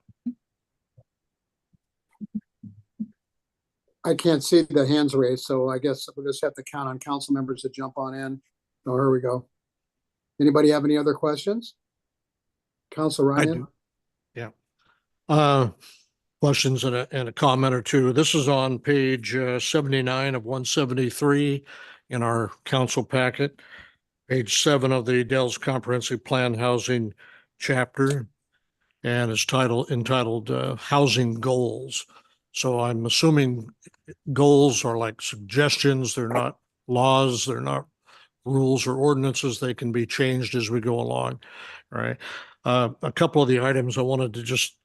I can't see the hands raised, so I guess we'll just have to count on council members to jump on in. Oh, here we go. Anybody have any other questions? Council I Ryan? do. Yeah. Questions and a comment or two. This is on page 79 of 173 in our council packet, page 7 of the Dell's Comprehensive Plan Housing chapter, and it's entitled Housing Goals. So I'm assuming goals are like suggestions. They're not laws. They're not rules or ordinances. They can be changed as we go along, right? A couple of the items I wanted to just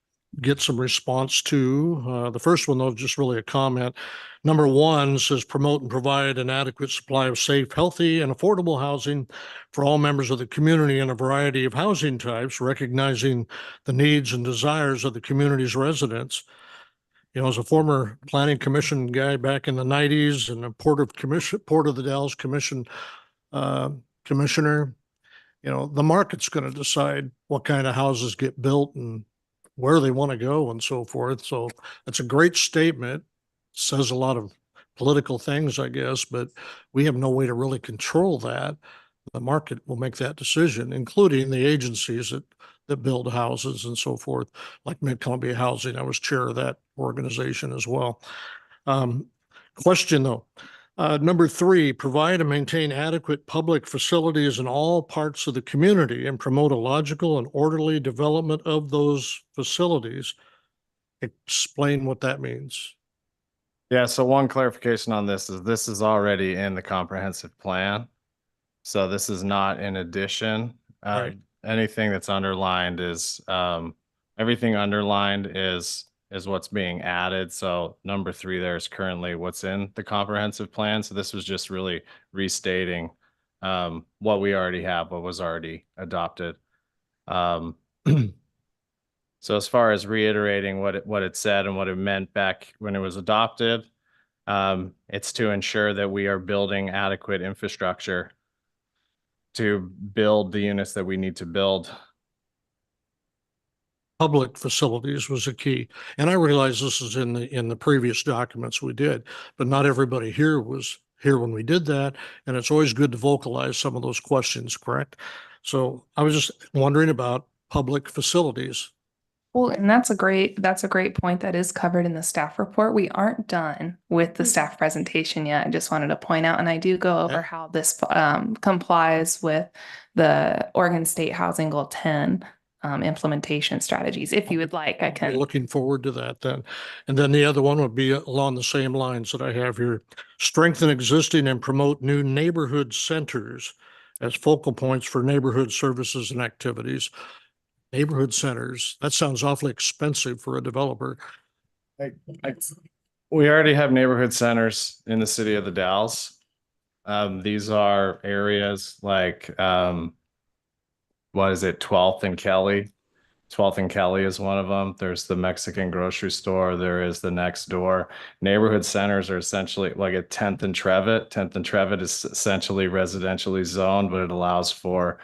get some response to. The first one, though, just really a comment. Number 1 says promote and provide an adequate supply of safe, healthy, and affordable housing for all members of the community in a variety of housing types, recognizing the needs and desires of the community's residents. You know, as a former planning commission guy back in the 90s and a Port of the Dalles Commission commissioner, you know, the market's going to decide what kind of houses get built and where they want to go and so forth. So it's a great statement. Says a lot of political things, I guess, but we have no way to really control that. The market will make that decision, including the agencies that build houses and so forth, like Mid-Columbia Housing. I was chair of that organization as well. Question though. Number 3, provide and maintain adequate public facilities in all parts of the community and promote a logical and orderly development of those facilities. Explain what that means. Yeah. So one clarification on this is already in the comprehensive plan. So this is not in addition. Right. Anything that's underlined is everything underlined is what's being added. So number 3 there is currently what's in the comprehensive plan. So this was just really restating what we already have, what was already adopted. So as far as reiterating what it said and what it meant back when it was adopted, it's to ensure that we are building adequate infrastructure to build the units that we need to build. Public facilities was a key. And I realize this is in the previous documents we did, but not everybody here was here when we did that. And it's always good to vocalize some of those questions, correct? So I was just wondering about public facilities. Well, and that's a great point that is covered in the staff report. We aren't done with the staff presentation yet. I just wanted to point out, and I do go over how this complies with the Oregon State Housing Goal 10 implementation strategies. If you would like, I can. Looking forward to that then. And then the other one would be along the same lines that I have here. Strengthen existing and promote new neighborhood centers as focal points for neighborhood services and activities. Neighborhood centers, that sounds awfully expensive for a developer. We already have neighborhood centers in the city of the Dalles. These are areas like, what is it, 12th and Kelly? 12th and Kelly is one of them. There's the Mexican grocery store. There is the next door. Neighborhood centers are essentially like at 10th and Trevitt. 10th and Trevitt is essentially residentially zoned, but it allows for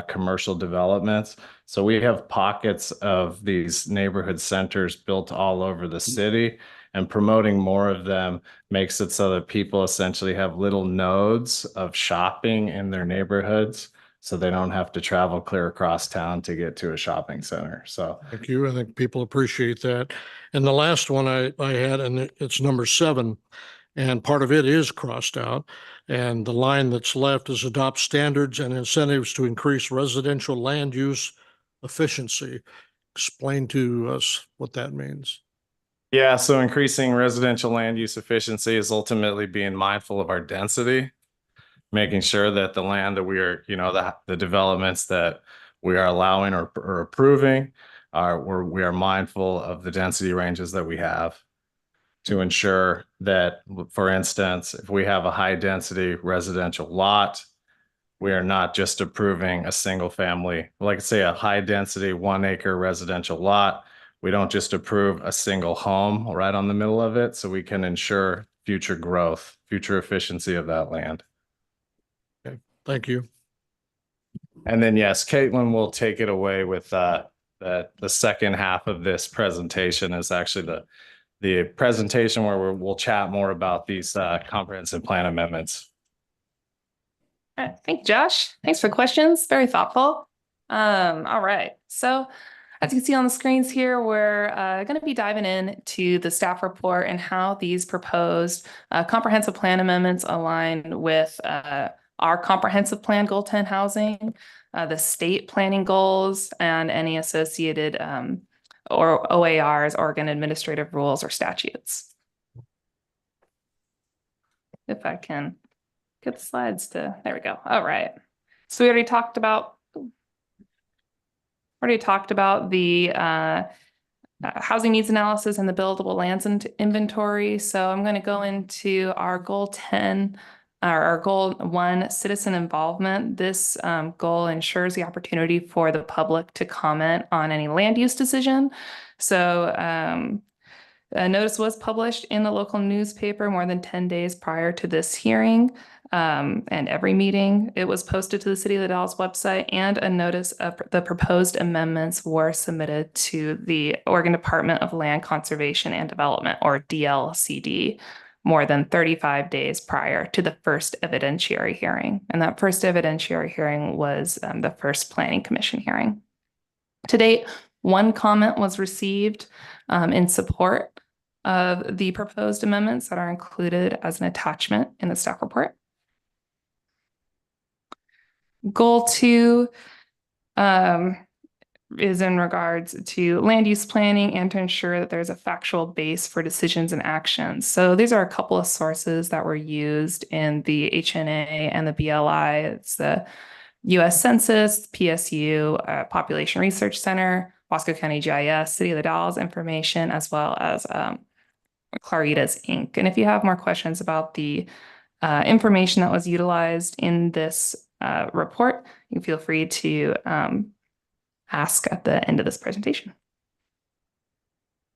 commercial developments. So we have pockets of these neighborhood centers built all over the city, and promoting more of them makes it so that people essentially have little nodes of shopping in their neighborhoods. so they don't have to travel clear across town to get to a shopping center. So Thank you. I think people appreciate that. And the last one I had, and it's number 7, and part of it is crossed out. And the line that's left is adopt standards and incentives to increase residential land use efficiency. Explain to us what that means. yeah, so increasing residential land use efficiency is ultimately being mindful of our density, making sure that the land that we are, the developments that we are allowing or approving we are mindful of the density ranges that we have to ensure that, for instance, if we have a high density residential lot, we are not just approving a single family, like say a high density 1 acre residential lot. We don't just approve a single home right on the middle of it, so we can ensure future growth, future efficiency of that land. Okay, thank you. And then, yes, Caitlin will take it away with the second half of this presentation is actually the presentation where we'll chat more about these comprehensive plan amendments. All right, thank you, Josh. Thanks for the questions. Very thoughtful. All right. So as you can see on the screens here, we're going to be diving into the staff report and how these proposed comprehensive plan amendments align with our comprehensive plan goal 10 housing, the state planning goals, and any associated or OARs, Oregon Administrative Rules or statutes. If I can get the slides to, there we go. All right. So we already talked about the housing needs analysis and the buildable lands inventory. So I'm going to go into our goal 10, or our goal 1, citizen involvement. This goal ensures the opportunity for the public to comment on any land use decision. So a notice was published in the local newspaper more than 10 days prior to this hearing. And every meeting, it was posted to the City of the Dalles website, and a notice of the proposed amendments were submitted to the Oregon Department of Land Conservation and Development, or DLCD, more than 35 days prior to the first evidentiary hearing. And that first evidentiary hearing was the first Planning Commission hearing. To date, 1 comment was received in support of the proposed amendments that are included as an attachment in the staff report. Goal 2 is in regards to land use planning and to ensure that there's a factual base for decisions and actions. So these are a couple of sources that were used in the HNA and the BLI. It's the U.S. Census, PSU, Population Research Center, Wasco County GIS, City of the Dalles information, as well as Claritas Inc. And if you have more questions about the information that was utilized in this report, you can feel free to ask at the end of this presentation.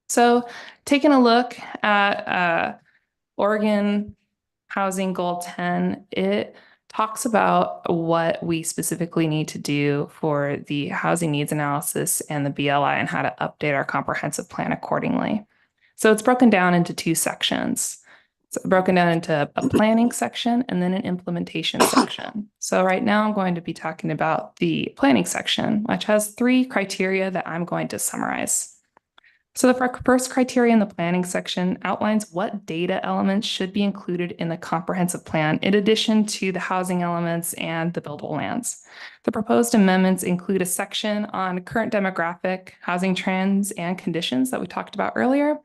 So taking a look at Oregon Housing Goal 10, it talks about what we specifically need to do for the housing needs analysis and the BLI and how to update our comprehensive plan accordingly. So it's broken down into 2 sections. It's broken down into a planning section and then an implementation section. So right now I'm going to be talking about the planning section, which has 3 criteria that I'm going to summarize. So the first criteria in the planning section outlines what data elements should be included in the comprehensive plan, in addition to the housing elements and the buildable lands. The proposed amendments include a section on current demographic, housing trends, and conditions that we talked about earlier.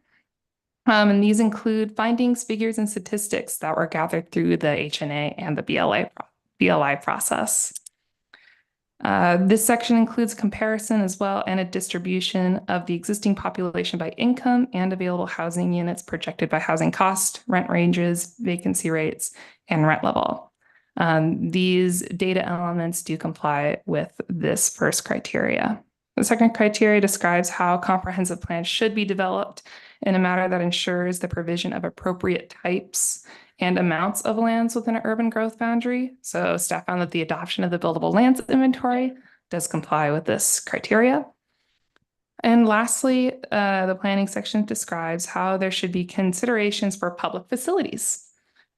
And these include findings, figures, and statistics that were gathered through the HNA and the BLI process. This section includes comparison as well and a distribution of the existing population by income and available housing units projected by housing cost, rent ranges, vacancy rates, and rent level. These data elements do comply with this first criteria. The second criteria describes how comprehensive plans should be developed in a manner that ensures the provision of appropriate types and amounts of lands within an urban growth boundary. So staff found that the adoption of the buildable lands inventory does comply with this criteria. And lastly, the planning section describes how there should be considerations for public facilities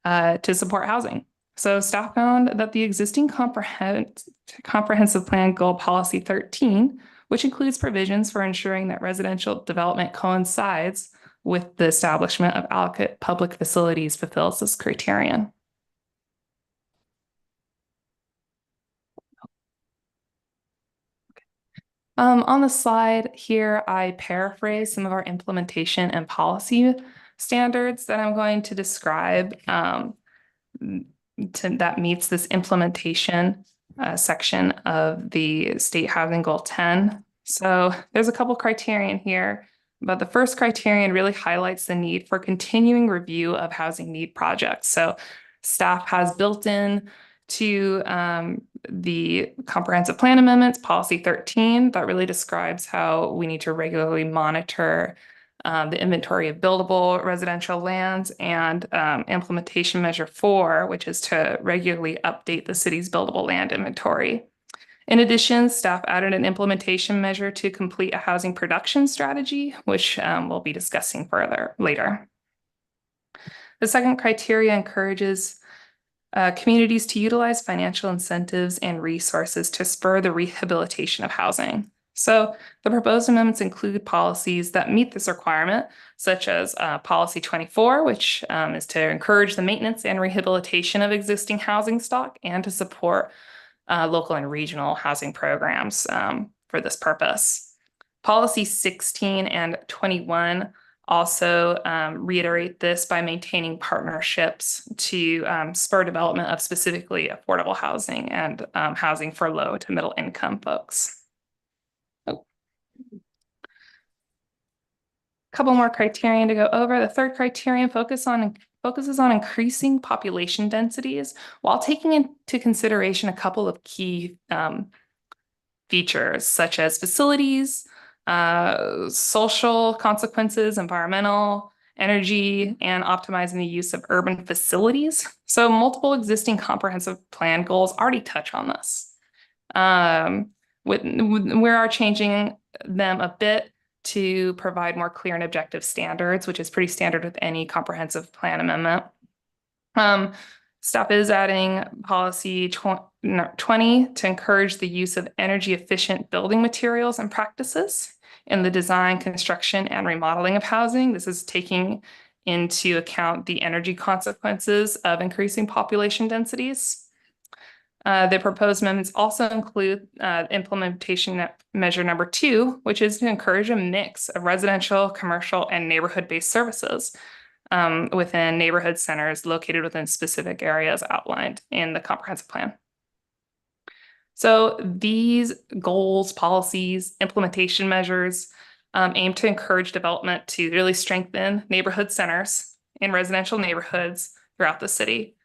to support housing. So staff found that the existing comprehensive plan goal policy 13, which includes provisions for ensuring that residential development coincides with the establishment of adequate public facilities, fulfills this criterion. On the slide here, I paraphrase some of our implementation and policy standards that I'm going to describe that meets this implementation section of the State Housing Goal 10. So there's a couple criterion here, but the first criterion really highlights the need for continuing review of housing need projects. So staff has built in to the comprehensive plan amendments, policy 13, that really describes how we need to regularly monitor the inventory of buildable residential lands, and implementation measure 4, which is to regularly update the city's buildable land inventory. In addition, staff added an implementation measure to complete a housing production strategy, which we'll be discussing further later. The second criteria encourages communities to utilize financial incentives and resources to spur the rehabilitation of housing. So the proposed amendments include policies that meet this requirement, such as Policy 24, which is to encourage the maintenance and rehabilitation of existing housing stock and to support local and regional housing programs for this purpose. Policy 16 and 21 also reiterate this by maintaining partnerships to spur development of specifically affordable housing and housing for low to middle income folks. Couple more criterion to go over. The third criterion focuses on increasing population densities while taking into consideration a couple of key features such as facilities, social consequences, environmental, energy, and optimizing the use of urban facilities. So multiple existing comprehensive plan goals already touch on this. We are changing them a bit to provide more clear and objective standards, which is pretty standard with any comprehensive plan amendment. Staff is adding policy 20 to encourage the use of energy efficient building materials and practices in the design, construction, and remodeling of housing. This is taking into account the energy consequences of increasing population densities. The proposed amendments also include implementation measure number 2, which is to encourage a mix of residential, commercial, and neighborhood-based services within neighborhood centers located within specific areas outlined in the comprehensive plan. So these goals, policies, implementation measures aim to encourage development to really strengthen neighborhood centers in residential neighborhoods throughout the city.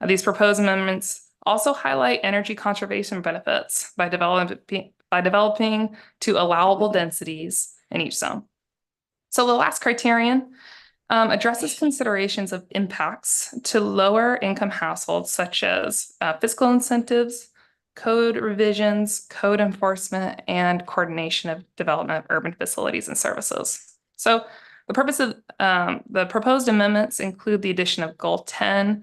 These proposed amendments also highlight energy conservation benefits by developing to allowable densities in each zone. So the last criterion addresses considerations of impacts to lower income households, such as fiscal incentives, code revisions, code enforcement, and coordination of development of urban facilities and services. So the purpose of the proposed amendments include the addition of Goal 10,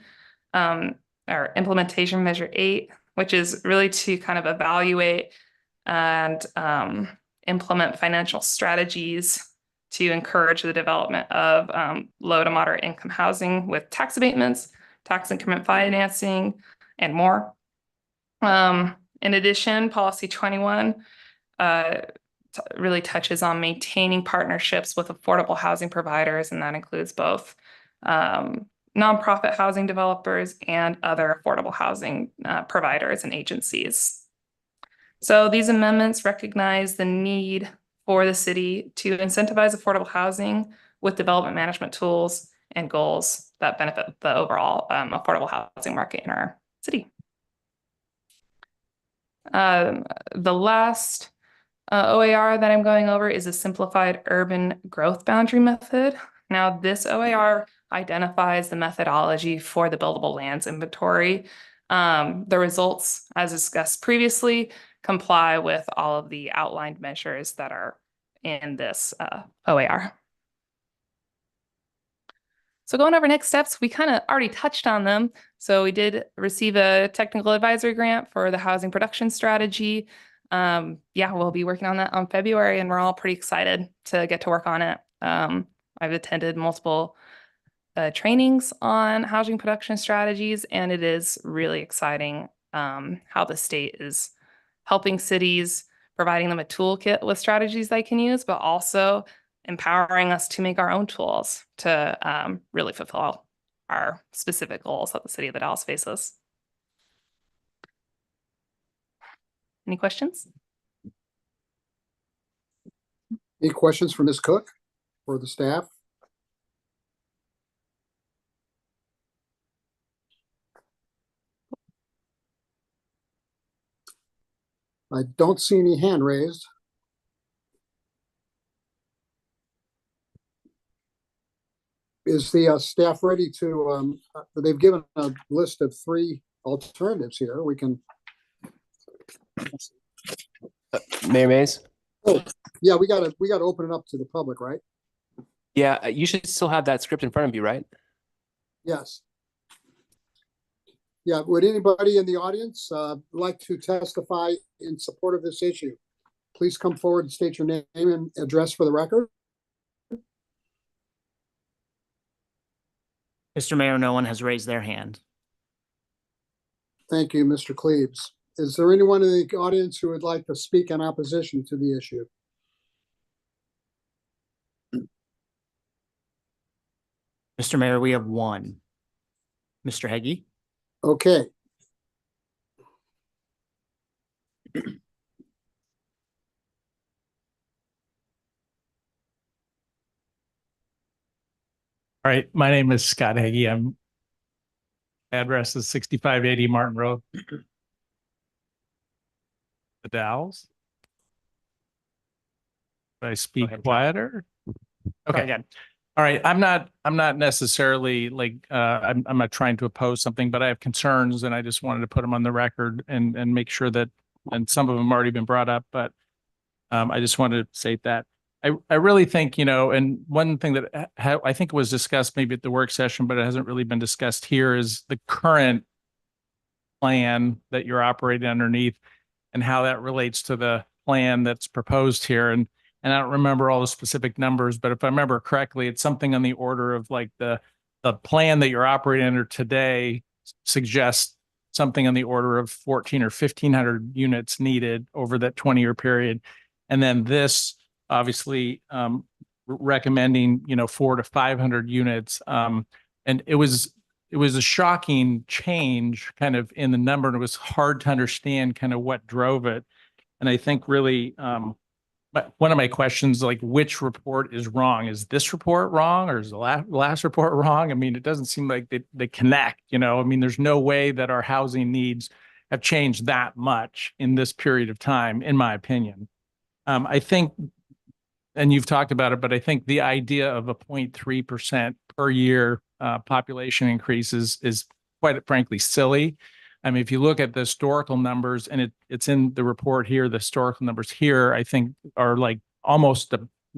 or implementation measure 8, which is really to kind of evaluate and implement financial strategies to encourage the development of low to moderate income housing with tax abatements, tax increment financing, and more. In addition, policy 21 really touches on maintaining partnerships with affordable housing providers, and that includes both nonprofit housing developers and other affordable housing providers and agencies. So these amendments recognize the need for the city to incentivize affordable housing with development management tools and goals that benefit the overall affordable housing market in our city. The last OAR that I'm going over is a simplified urban growth boundary method. Now, this OAR identifies the methodology for the buildable lands inventory. The results, as discussed previously, comply with all of the outlined measures that are in this OAR. So going over next steps, we kind of already touched on them. So we did receive a technical advisory grant for the housing production strategy. Yeah, we'll be working on that on February, and we're all pretty excited to get to work on it. I've attended multiple trainings on housing production strategies, and it is really exciting how the state is helping cities, providing them a toolkit with strategies they can use, but also empowering us to make our own tools to really fulfill our specific goals that the city of the Dalles faces. Any questions? Any questions for Ms. Cook or the staff? I don't see any hand raised. Is the staff ready to, they've given a list of 3 alternatives here. We can. Mayor Mays? Oh, yeah, we gotta open it up to the public, right? Yeah, you should still have that script in front of you, right? Yes. Yeah, would anybody in the audience like to testify in support of this issue? Please come forward and state your name and address for the record. Mr. Mayor, no one has raised their hand. Thank you, Mr. Cleaves. Is there anyone in the audience who would like to speak in opposition to the issue? Mr. Mayor, we have one. Mr. Heggie? Okay. All right, my name is Scott Heggie. Address is 6580 Martin Road. The Dalles. Should I speak quieter? Okay. Again. All right. I'm not necessarily like I'm not trying to oppose something, but I have concerns and I just wanted to put them on the record and make sure that, and some of them already been brought up, but I just wanted to say that I really think, and one thing that I think was discussed maybe at the work session, but it hasn't really been discussed here, is the current plan that you're operating underneath and how that relates to the plan that's proposed here. And I don't remember all the specific numbers, but if I remember correctly, it's something on the order of like the plan that you're operating under today suggests something on the order of 1,400 or 1,500 units needed over that 20-year period. And then this obviously recommending, 400 to 500 units. And it was a shocking change kind of in the number, and it was hard to understand kind of what drove it. And I think really, but one of my questions, like, which report is wrong? Is this report wrong, or is the last report wrong? I mean, it doesn't seem like they connect, I mean, there's no way that our housing needs have changed that much in this period of time, in my opinion. I think, and you've talked about it, but I think the idea of a 0.3% per year population increase is quite frankly silly. I mean, if you look at the historical numbers, and it's in the report here, the historical numbers here, I think are like almost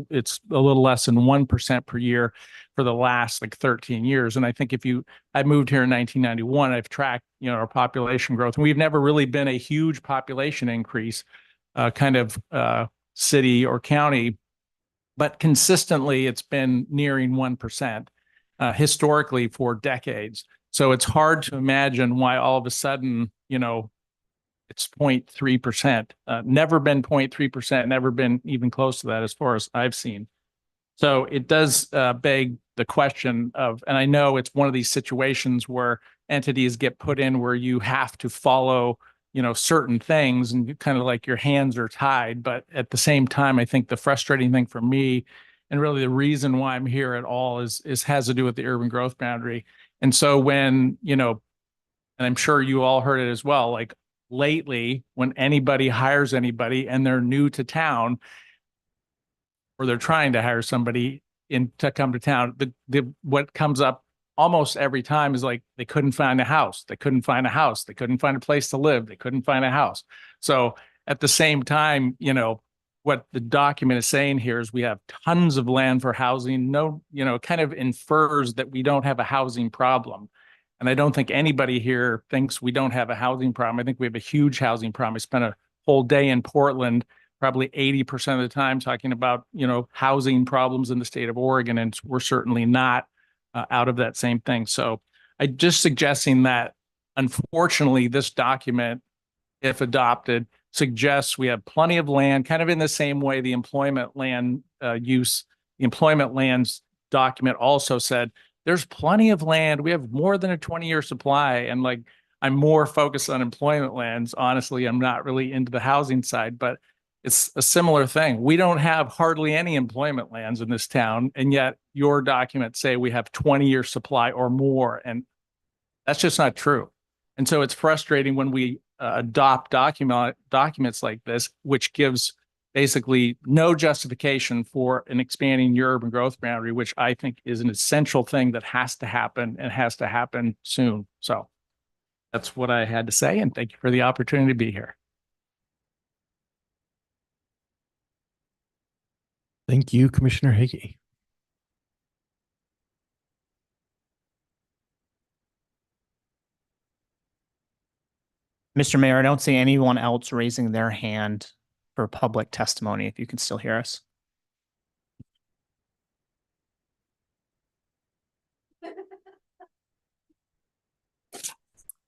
it's a little less than 1% per year for the last like 13 years. And I think I moved here in 1991, I've tracked, our population growth, and we've never really been a huge population increase city or county, but consistently it's been nearing 1% historically for decades. So it's hard to imagine why all of a sudden, it's 0.3%, never been 0.3%, never been even close to that as far as I've seen. So it does beg the question of, and I know it's one of these situations where entities get put in where you have to follow, certain things, and kind of like your hands are tied. But at the same time, I think the frustrating thing for me, and really the reason why I'm here at all, is has to do with the urban growth boundary. And so when, and I'm sure you all heard it as well, like lately, when anybody hires anybody and they're new to town, or they're trying to hire somebody to come to town, what comes up almost every time is like, they couldn't find a house. They couldn't find a house. They couldn't find a place to live. They couldn't find a house. So at the same time, what the document is saying here is we have tons of land for housing. No, kind of infers that we don't have a housing problem. And I don't think anybody here thinks we don't have a housing problem. I think we have a huge housing problem. I spent a whole day in Portland, probably 80% of the time talking about, housing problems in the state of Oregon, and we're certainly not out of that same thing. So I just suggesting that, unfortunately, this document, if adopted, suggests we have plenty of land, kind of in the same way the employment land the employment lands document also said, there's plenty of land. We have more than a 20-year supply. And like, I'm more focused on employment lands. Honestly, I'm not really into the housing side, but it's a similar thing. We don't have hardly any employment lands in this town. And yet your documents say we have 20-year supply or more. And that's just not true. And so it's frustrating when we adopt documents like this, which gives basically no justification for an expanding your urban growth boundary, which I think is an essential thing that has to happen and has to happen soon. So that's what I had to say. And thank you for the opportunity to be here. Thank you, Commissioner Hagee. Mr. Mayor, I don't see anyone else raising their hand for public testimony, if you can still hear us.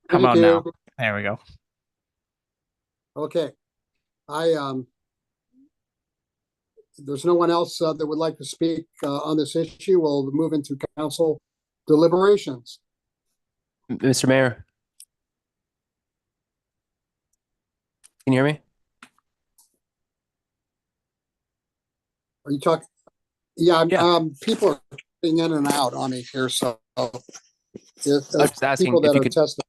How about now? There we go. Okay. There's no one else that would like to speak on this issue. We'll move into council deliberations. Mr. Mayor. Can you hear me? Are you talking? Yeah, people are getting in and out on me here, so I was just asking people if that you are could. testifying.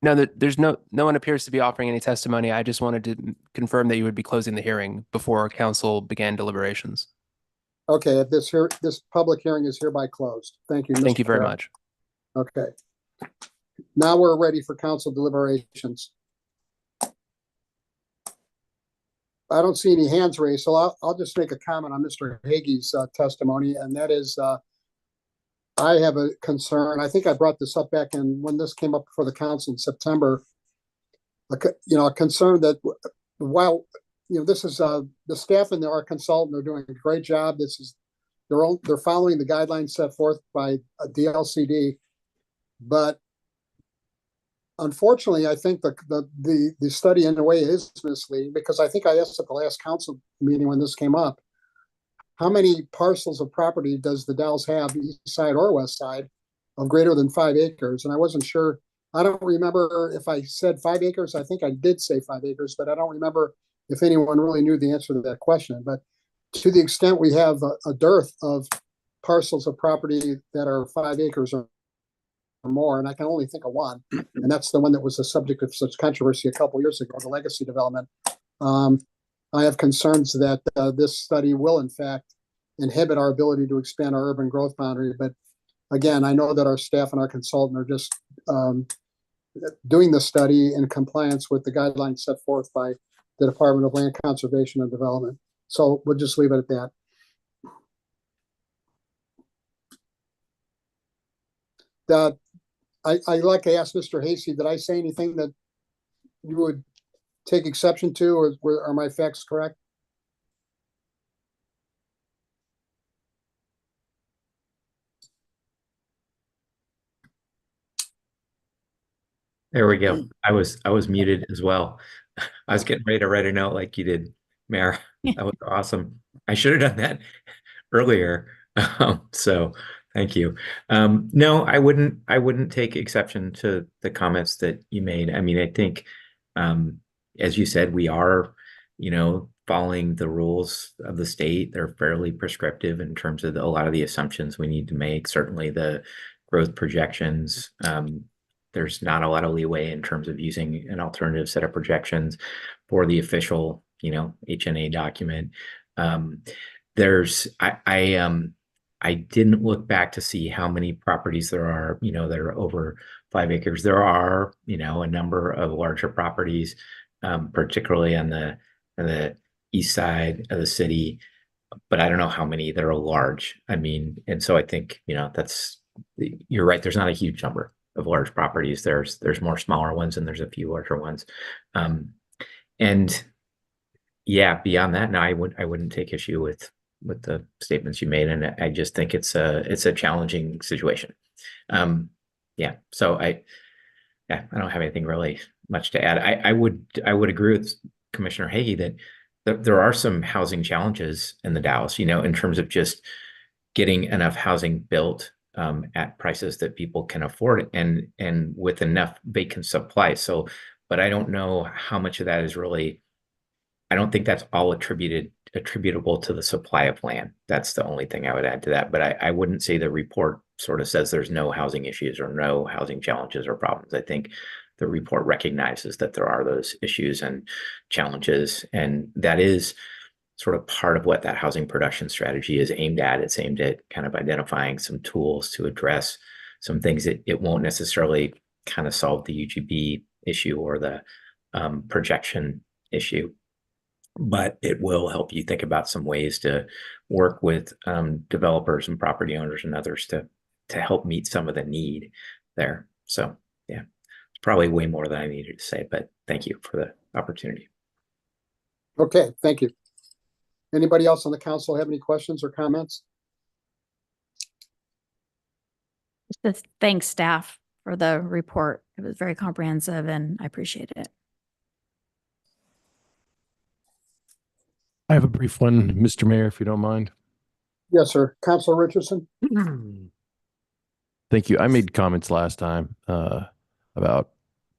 No, there's no one appears to be offering any testimony. I just wanted to confirm that you would be closing the hearing before council began deliberations. Okay, this public hearing is hereby closed. Thank you. Thank you Mr. very Chair. much. Okay. Now we're ready for council deliberations. I don't see any hands raised, so I'll just make a comment on Mr. Hagee's testimony, and that is, I have a concern. I think I brought this up back when this came up before the council in September. A concern that while this is the staff and our consultant are doing a great job. They're following the guidelines set forth by DLCD, but unfortunately, I think the study in a way is misleading, because I think I asked at the last council meeting when this came up, how many parcels of property does the Dalles have, east side or west side, of greater than 5 acres? And I wasn't sure. I don't remember if I said 5 acres. I think I did say 5 acres, but I don't remember if anyone really knew the answer to that question. But to the extent we have a dearth of parcels of property that are 5 acres or more, and I can only think of one, and that's the one that was the subject of such controversy a couple years ago, the legacy development. I have concerns that this study will in fact inhibit our ability to expand our urban growth boundary. But again, I know that our staff and our consultant are just doing the study in compliance with the guidelines set forth by the Department of Land Conservation and Development. So we'll just leave it at that. I'd like to ask Mr. Hasty, did I say anything that you would take exception to, or are my facts correct? There we go. I was muted as well. I was getting ready to write a note like you did, Mayor. That was awesome. I should have done that earlier. So thank you. No, I wouldn't take exception to the comments that you made. I mean, I think, as you said, we are, following the rules of the state. They're fairly prescriptive in terms of a lot of the assumptions we need to make. Certainly the growth projections, there's not a lot of leeway in terms of using an alternative set of projections for the official, HNA document. I didn't look back to see how many properties there are, that are over 5 acres. There are, a number of larger properties, particularly on the east side of the city, but I don't know how many that are large. I mean, and so I think, you're right. There's not a huge number of large properties. There's more smaller ones and there's a few larger ones. And yeah, beyond that, no, I wouldn't take issue with the statements you made. And I just think it's a challenging situation. Yeah. So I don't have anything really much to add. I would agree with Commissioner Hagee that there are some housing challenges in the Dalles, in terms of just getting enough housing built at prices that people can afford and with enough vacant supply. So, but I don't know how much of that is really, I don't think that's all attributable to the supply of land. That's the only thing I would add to that. But I wouldn't say the report sort of says there's no housing issues or no housing challenges or problems. I think the report recognizes that there are those issues and challenges, and that is sort of part of what that housing production strategy is aimed at. It's aimed at kind of identifying some tools to address some things that it won't necessarily kind of solve the UGB issue or the projection issue, but it will help you think about some ways to work with developers and property owners and others to help meet some of the need there. So yeah, it's probably way more than I needed to say, but thank you for the opportunity. Okay, thank you. Anybody else on the council have any questions or comments? Just thanks staff for the report. It was very comprehensive and I appreciate it. I have a brief one, Mr. Mayor, if you don't mind. Yes, sir. Councilor Richardson? Thank you. I made comments last time about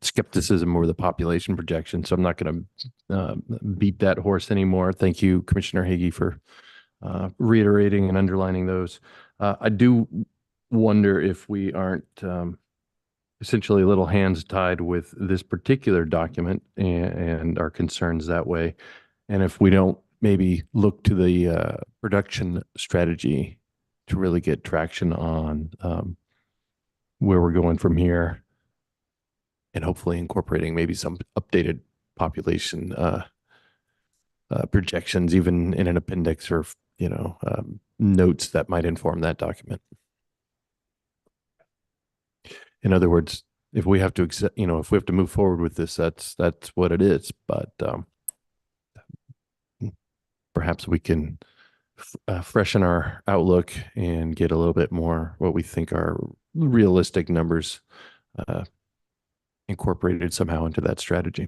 skepticism over the population projection, so I'm not going to beat that horse anymore. Thank you, Commissioner Hagee, for reiterating and underlining those. I do wonder if we aren't essentially a little hands tied with this particular document and our concerns that way. And if we don't maybe look to the production strategy to really get traction on where we're going from here, and hopefully incorporating maybe some updated population projections, even in an appendix or, notes that might inform that document. In other words, if we have to accept, if we have to move forward with this, that's what it is. But perhaps we can freshen our outlook and get a little bit more what we think are realistic numbers incorporated somehow into that strategy.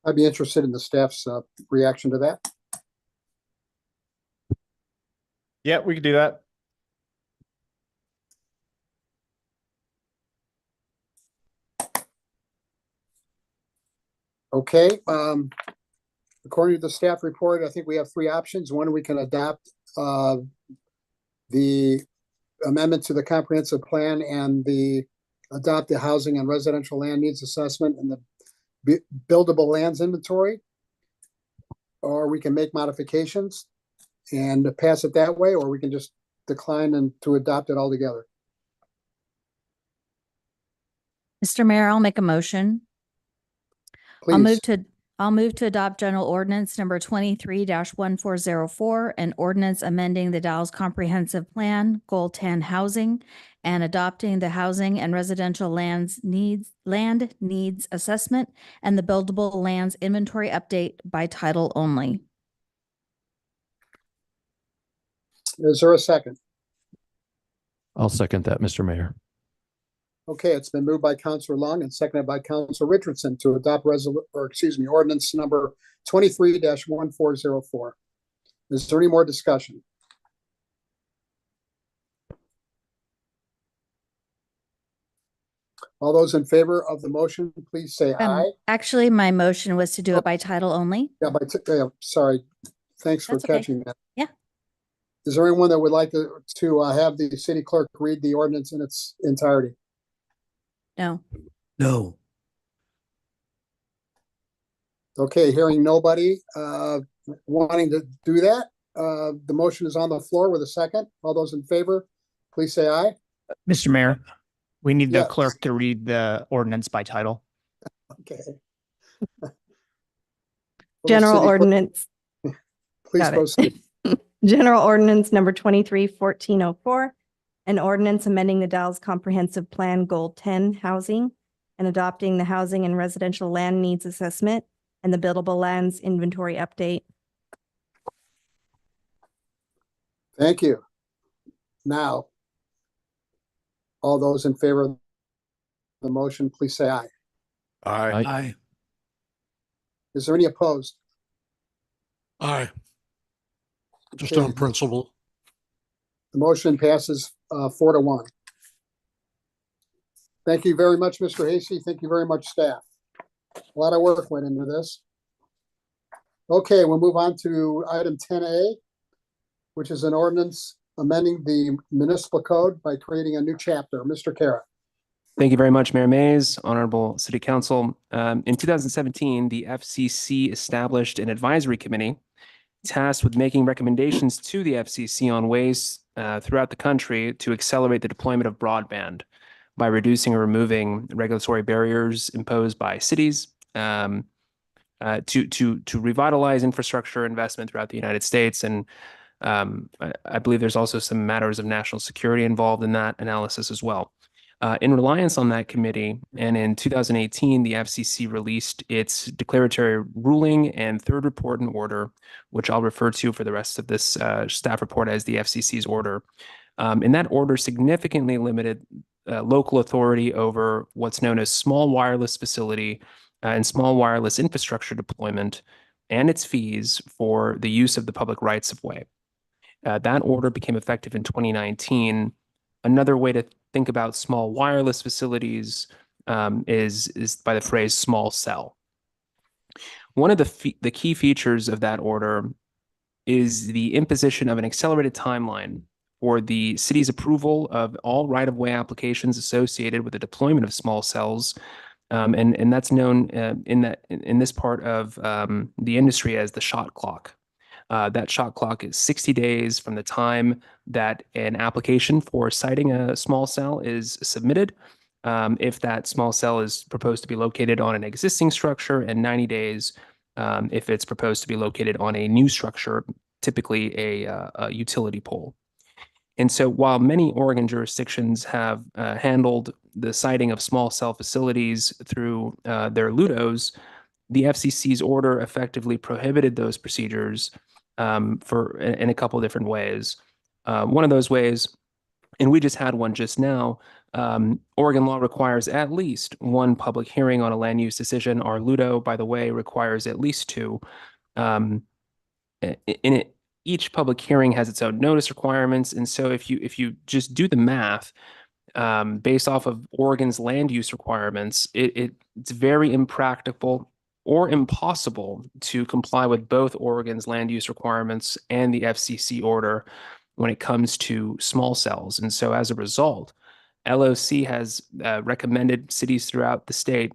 I'd be interested in the staff's reaction to that. Yeah, we could do that. Okay, according to the staff report, I think we have three options. One, we can adopt the amendment to the comprehensive plan and adopt the housing and residential land needs assessment and the buildable lands inventory, or we can make modifications and pass it that way, or we can just decline and to adopt it altogether. Mr. Mayor, I'll make a motion. Please. I'll move to adopt general ordinance number 23-1404, an ordinance amending the Dalles Comprehensive Plan, Goal 10 Housing, and adopting the housing and residential land needs assessment and the buildable lands inventory update by title only. Is there a second? I'll second that, Mr. Mayor. Okay, it's been moved by Councilor Long and seconded by Councilor Richardson to adopt ordinance number 23-1404. Is there any more discussion? All those in favor of the motion, please say aye. Actually, my motion was to do it by title only. Yeah, sorry. Thanks for That's okay. catching that. Yeah. Is there anyone that would like to have the city clerk read the ordinance in its entirety? No. No. Okay, hearing nobody wanting to do that, the motion is on the floor with a second. All those in favor, please say aye. Mr. Mayor, we need the Yes. clerk to read the ordinance by title. Okay. General City Clerk, ordinance, Please got it. proceed. General Ordinance number 23-1404, an ordinance amending the Dalles Comprehensive Plan Goal 10 Housing and adopting the Housing and Residential Land Needs Assessment and the Buildable Lands Inventory Update. Thank you. Now, all those in favor of the motion, please say aye. Aye. Aye. Is there any opposed? Aye. Just Okay. on principle. The motion passes 4-1. Thank you very much, Mr. Hasty. Thank you very much, staff. A lot of work went into this. Okay, we'll move on to item 10A, which is an ordinance amending the municipal code by creating a new chapter. Mr. Kara. Thank you very much, Mayor Mays, Honorable City Council. In 2017, the FCC established an advisory committee tasked with making recommendations to the FCC on ways throughout the country to accelerate the deployment of broadband by reducing or removing regulatory barriers imposed by cities to revitalize infrastructure investment throughout the United States. And I believe there's also some matters of national security involved in that analysis as well. In reliance on that committee, and in 2018, the FCC released its declaratory ruling and third report and order, which I'll refer to for the rest of this staff report as the FCC's order. And that order significantly limited local authority over what's known as small wireless facility and small wireless infrastructure deployment and its fees for the use of the public rights of way. That order became effective in 2019. Another way to think about small wireless facilities is by the phrase small cell. One of the key features of that order is the imposition of an accelerated timeline for the city's approval of all right-of-way applications associated with the deployment of small cells. And that's known in this part of the industry as the shot clock. That shot clock is 60 days from the time that an application for siting a small cell is submitted, if that small cell is proposed to be located on an existing structure, and 90 days if it's proposed to be located on a new structure, typically a utility pole. And so while many Oregon jurisdictions have handled the siting of small cell facilities through their LUDOs, the FCC's order effectively prohibited those procedures in a couple of different ways. One of those ways, and we just had one just now, Oregon law requires at least one public hearing on a land use decision. Our LUDO, by the way, requires at least two. Each public hearing has its own notice requirements, and so if you just do the math based off of Oregon's land use requirements, it's very impractical or impossible to comply with both Oregon's land use requirements and the FCC order when it comes to small cells. And so as a result, LOC has recommended cities throughout the state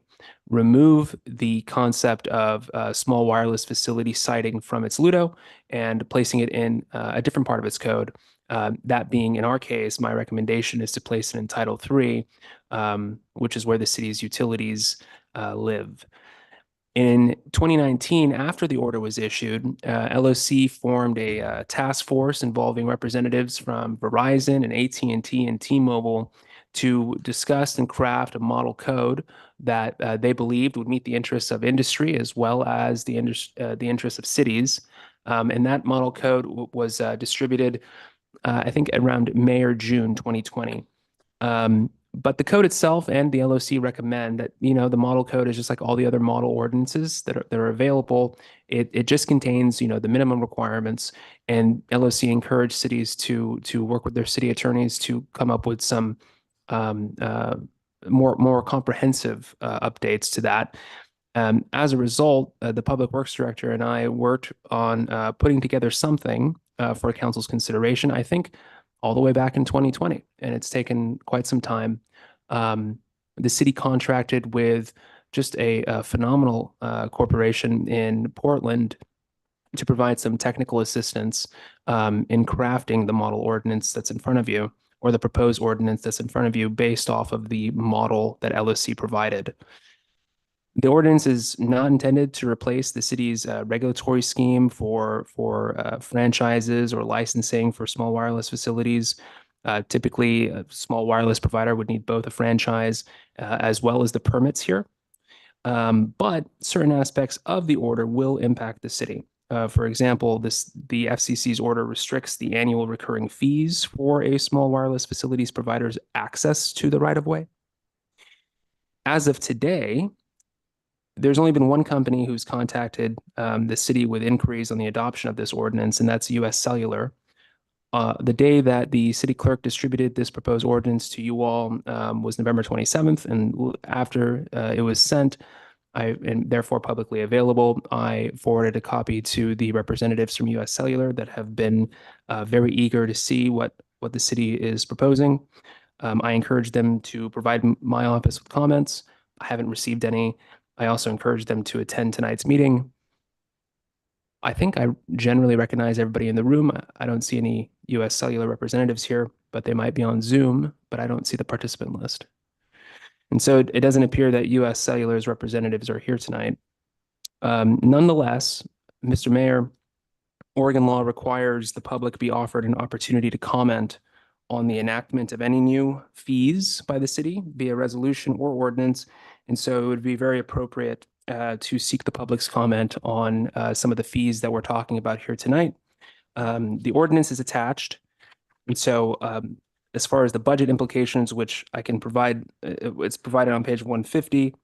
remove the concept of small wireless facility siting from its LUDO and placing it in a different part of its code. That being, in our case, my recommendation is to place it in Title III, which is where the city's utilities live. In 2019, after the order was issued, LOC formed a task force involving representatives from Verizon and AT&T and T-Mobile to discuss and craft a model code that they believed would meet the interests of industry as well as the interests of cities. And that model code was distributed, I think, around May or June 2020. But the code itself and the LOC recommend that, the model code is just like all the other model ordinances that are available. It just contains, the minimum requirements, and LOC encouraged cities to work with their city attorneys to come up with some more comprehensive updates to that. As a result, the Public Works Director and I worked on putting together something for council's consideration, I think, all the way back in 2020, and it's taken quite some time. The city contracted with just a phenomenal corporation in Portland to provide some technical assistance in crafting the model ordinance that's in front of you, or the proposed ordinance that's in front of you based off of the model that LOC provided. The ordinance is not intended to replace the city's regulatory scheme for franchises or licensing for small wireless facilities. Typically, a small wireless provider would need both a franchise as well as the permits here. But certain aspects of the order will impact the city. For example, the FCC's order restricts the annual recurring fees for a small wireless facilities provider's access to the right-of-way. As of today, there's only been one company who's contacted the city with inquiries on the adoption of this ordinance, and that's US Cellular. The day that the city clerk distributed this proposed ordinance to you all was November 27th, and after it was sent, and therefore publicly available, I forwarded a copy to the representatives from US Cellular that have been very eager to see what the city is proposing. I encouraged them to provide my office with comments. I haven't received any. I also encouraged them to attend tonight's meeting. I think I generally recognize everybody in the room. I don't see any US Cellular representatives here, but they might be on Zoom, but I don't see the participant list. And so it doesn't appear that US Cellular's representatives are here tonight. Nonetheless, Mr. Mayor, Oregon law requires the public be offered an opportunity to comment on the enactment of any new fees by the city via resolution or ordinance. And so it would be very appropriate to seek the public's comment on some of the fees that we're talking about here tonight. The ordinance is attached. And so as far as the budget implications, which I can provide, it's provided on page 150.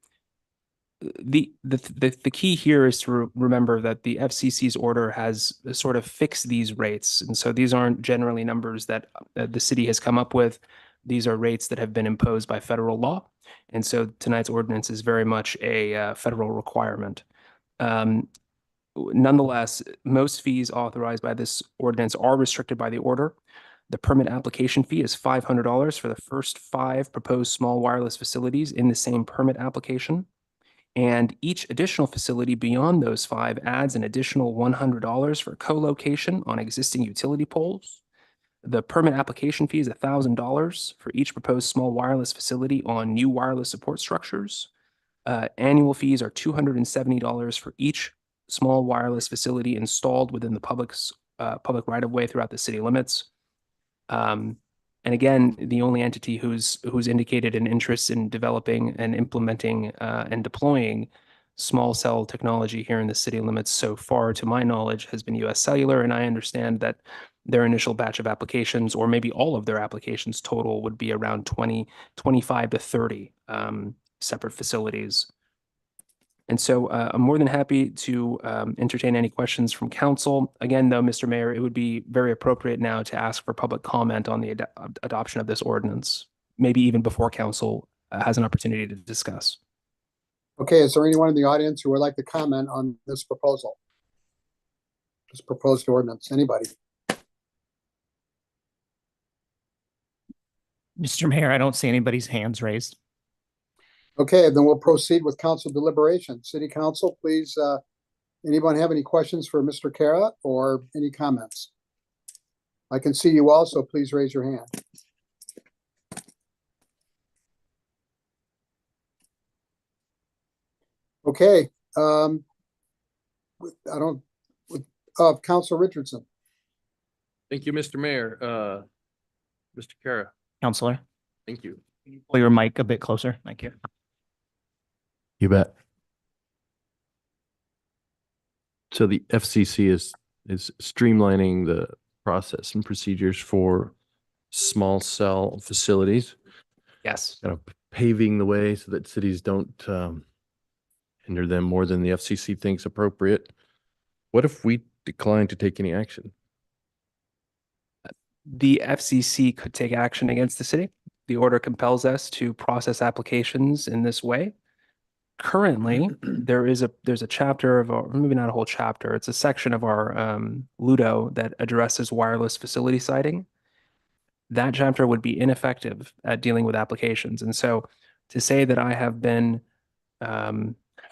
The key here is to remember that the FCC's order has sort of fixed these rates. And so these aren't generally numbers that the city has come up with. These are rates that have been imposed by federal law. And so tonight's ordinance is very much a federal requirement. Nonetheless, most fees authorized by this ordinance are restricted by the order. The permit application fee is $500 for the first 5 proposed small wireless facilities in the same permit application. And each additional facility beyond those 5 adds an additional $100 for co-location on existing utility poles. The permit application fee is $1,000 for each proposed small wireless facility on new wireless support structures. Annual fees are $270 for each small wireless facility installed within the public right-of-way throughout the city limits. And again, the only entity who's indicated an interest in developing and implementing and deploying small cell technology here in the city limits so far, to my knowledge, has been US Cellular. And I understand that their initial batch of applications, or maybe all of their applications total, would be around 25 to 30 separate facilities. And so I'm more than happy to entertain any questions from council. Again, though, Mr. Mayor, it would be very appropriate now to ask for public comment on the adoption of this ordinance, maybe even before council has an opportunity to discuss. Okay, is there anyone in the audience who would like to comment on this proposal? This proposed ordinance, anybody? Mr. Mayor, I don't see anybody's hands raised. Okay, then we'll proceed with council deliberation. City Council, please, anyone have any questions for Mr. Kara or any comments? I can see you also. Please raise your hand. Okay, Council Richardson. Thank you, Mr. Mayor. Mr. Kara. Counselor, Thank you. pull your mic a bit closer. Thank you. You bet. So the FCC is streamlining the process and procedures for small cell facilities, Yes. kind of paving the way so that cities don't hinder them more than the FCC thinks appropriate. What if we decline to take any action? The FCC could take action against the city. The order compels us to process applications in this way. Currently, there's a chapter of our, maybe not a whole chapter, it's a section of our Ludo that addresses wireless facility siting. That chapter would be ineffective at dealing with applications. And so to say that I have been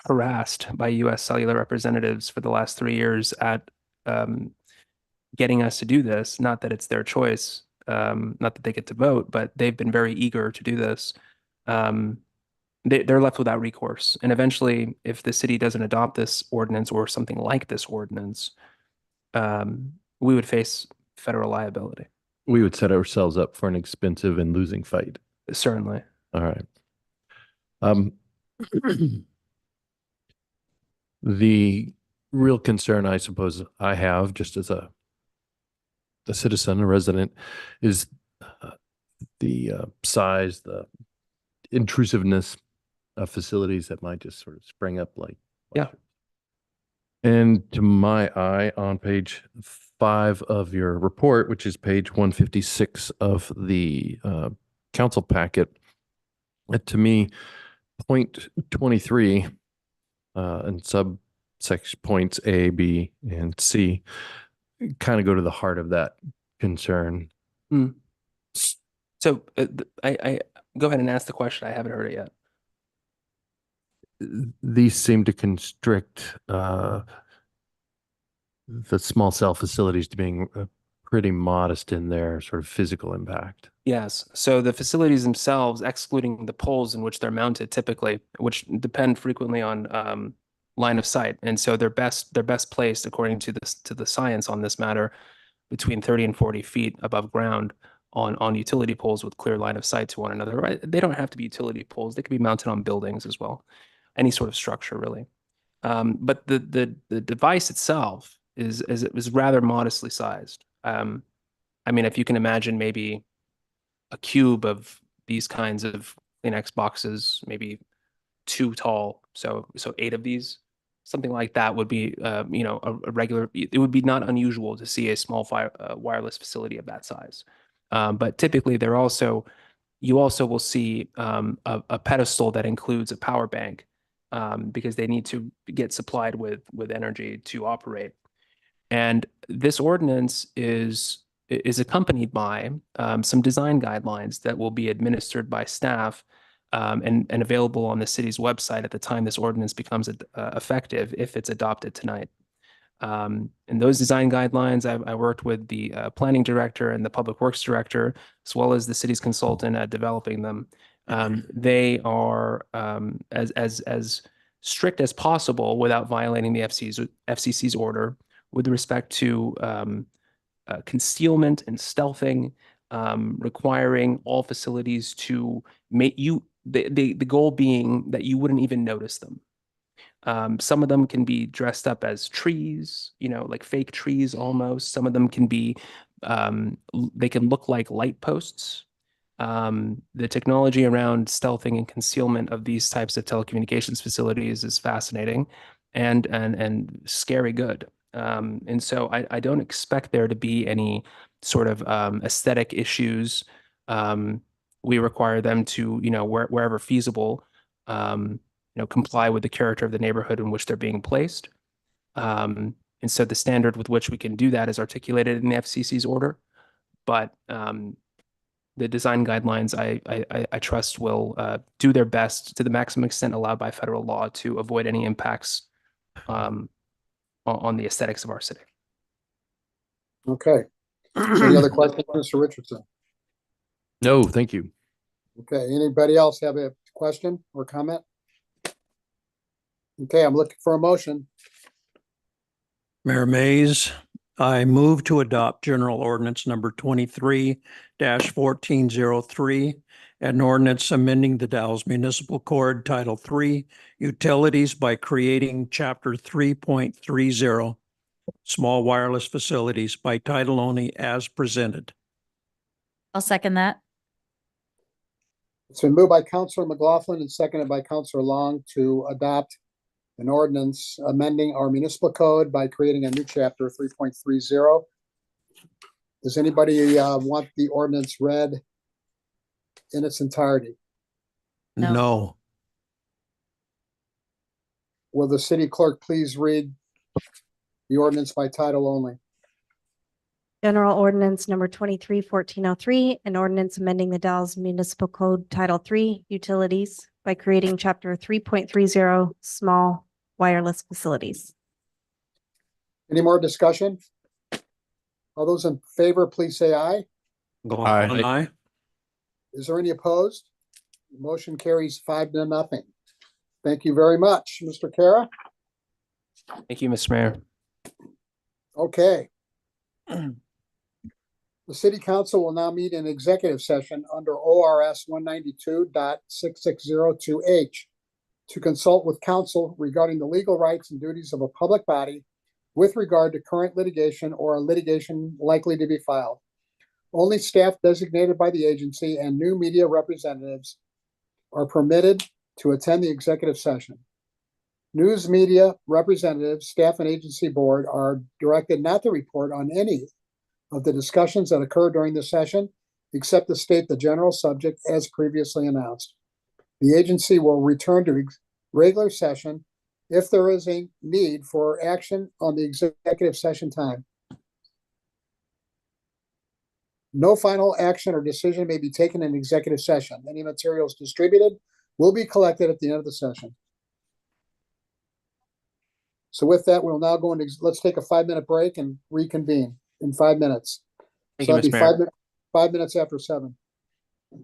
harassed by US Cellular representatives for the last 3 years at getting us to do this, not that it's their choice, not that they get to vote, but they've been very eager to do this. they're left without recourse. And eventually, if the city doesn't adopt this ordinance or something like this ordinance, we would face federal liability. We would set ourselves up for an expensive and losing fight. Certainly. All right. The real concern I suppose I have just as a citizen, a resident, is the size, the intrusiveness of facilities that might just sort of spring up like. Yeah. And to my eye, on page 5 of your report, which is page 156 of the council packet, to me, point 23 and subsection points A, B, and C kind of go to the heart of that concern. So I go ahead and ask the question. I haven't heard it yet. These seem to constrict the small cell facilities to being pretty modest in their sort of physical impact. Yes. So the facilities themselves, excluding the poles in which they're mounted typically, which depend frequently on line of sight. And so they're best placed according to the science on this matter between 30 and 40 feet above ground on utility poles with clear line of sight to one another. Right? They don't have to be utility poles. They could be mounted on buildings as well. Any sort of structure really. But the device itself is rather modestly sized. I mean, if you can imagine maybe a cube of these kinds of Kleenex boxes, maybe 2 tall, so 8 of these, something like that would be, a regular. It would be not unusual to see a small wireless facility of that size. But typically, you also will see a pedestal that includes a power bank because they need to get supplied with energy to operate. And this ordinance is accompanied by some design guidelines that will be administered by staff and available on the city's website at the time this ordinance becomes effective if it's adopted tonight. And those design guidelines, I worked with the planning director and the public works director, as well as the city's consultant at developing them. They are as strict as possible without violating the FCC's order with respect to concealment and stealthing, requiring all facilities to make the goal being that you wouldn't even notice them. Some of them can be dressed up as trees, like fake trees almost. Some of them can be, they can look like light posts. The technology around stealthing and concealment of these types of telecommunications facilities is fascinating and scary good. And so I don't expect there to be any sort of aesthetic issues. We require them to, wherever feasible, comply with the character of the neighborhood in which they're being placed. And so the standard with which we can do that is articulated in the FCC's order. But the design guidelines, I trust, will do their best to the maximum extent allowed by federal law to avoid any impacts on the aesthetics of our city. Okay. Any other questions, Mr. Richardson? No, thank you. Okay, anybody else have a question or comment? Okay, I'm looking for a motion. Mayor Mays, I move to adopt General Ordinance number 23-1403, an ordinance amending the Dalles Municipal Code Title III, Utilities by creating Chapter 3.30, Small Wireless Facilities by title only as presented. I'll second that. It's been moved by Councilor McLaughlin and seconded by Councilor Long to adopt an ordinance amending our municipal code by creating a new chapter 3.30. Does anybody want the ordinance read in its entirety? No. Will the city clerk please read the ordinance by title only? General Ordinance number 23-1403, an ordinance amending the Dalles Municipal Code Title III, Utilities by creating Chapter 3.30, Small Wireless Facilities. Any more discussion? All those in favor, please say aye. Aye. Is there any opposed? Motion carries 5-0. Thank you very much, Mr. Kara. Thank you, Mr. Mayor. Okay. The city council will now meet in executive session under ORS 192.6602H to consult with counsel regarding the legal rights and duties of a public body with regard to current litigation or litigation likely to be filed. Only staff designated by the agency and new media representatives are permitted to attend the executive session. News media representatives, staff, and agency board are directed not to report on any of the discussions that occur during the session, except to state the general subject as previously announced. The agency will return to regular session if there is a need for action on the executive session time. No final action or decision may be taken in executive session. Any materials distributed will be collected at the end of the session. So with that, we'll now go into, let's take a 5-minute break and reconvene in 5 minutes. Thank So you, that'd Mr. be Mayor. 5 minutes after 7.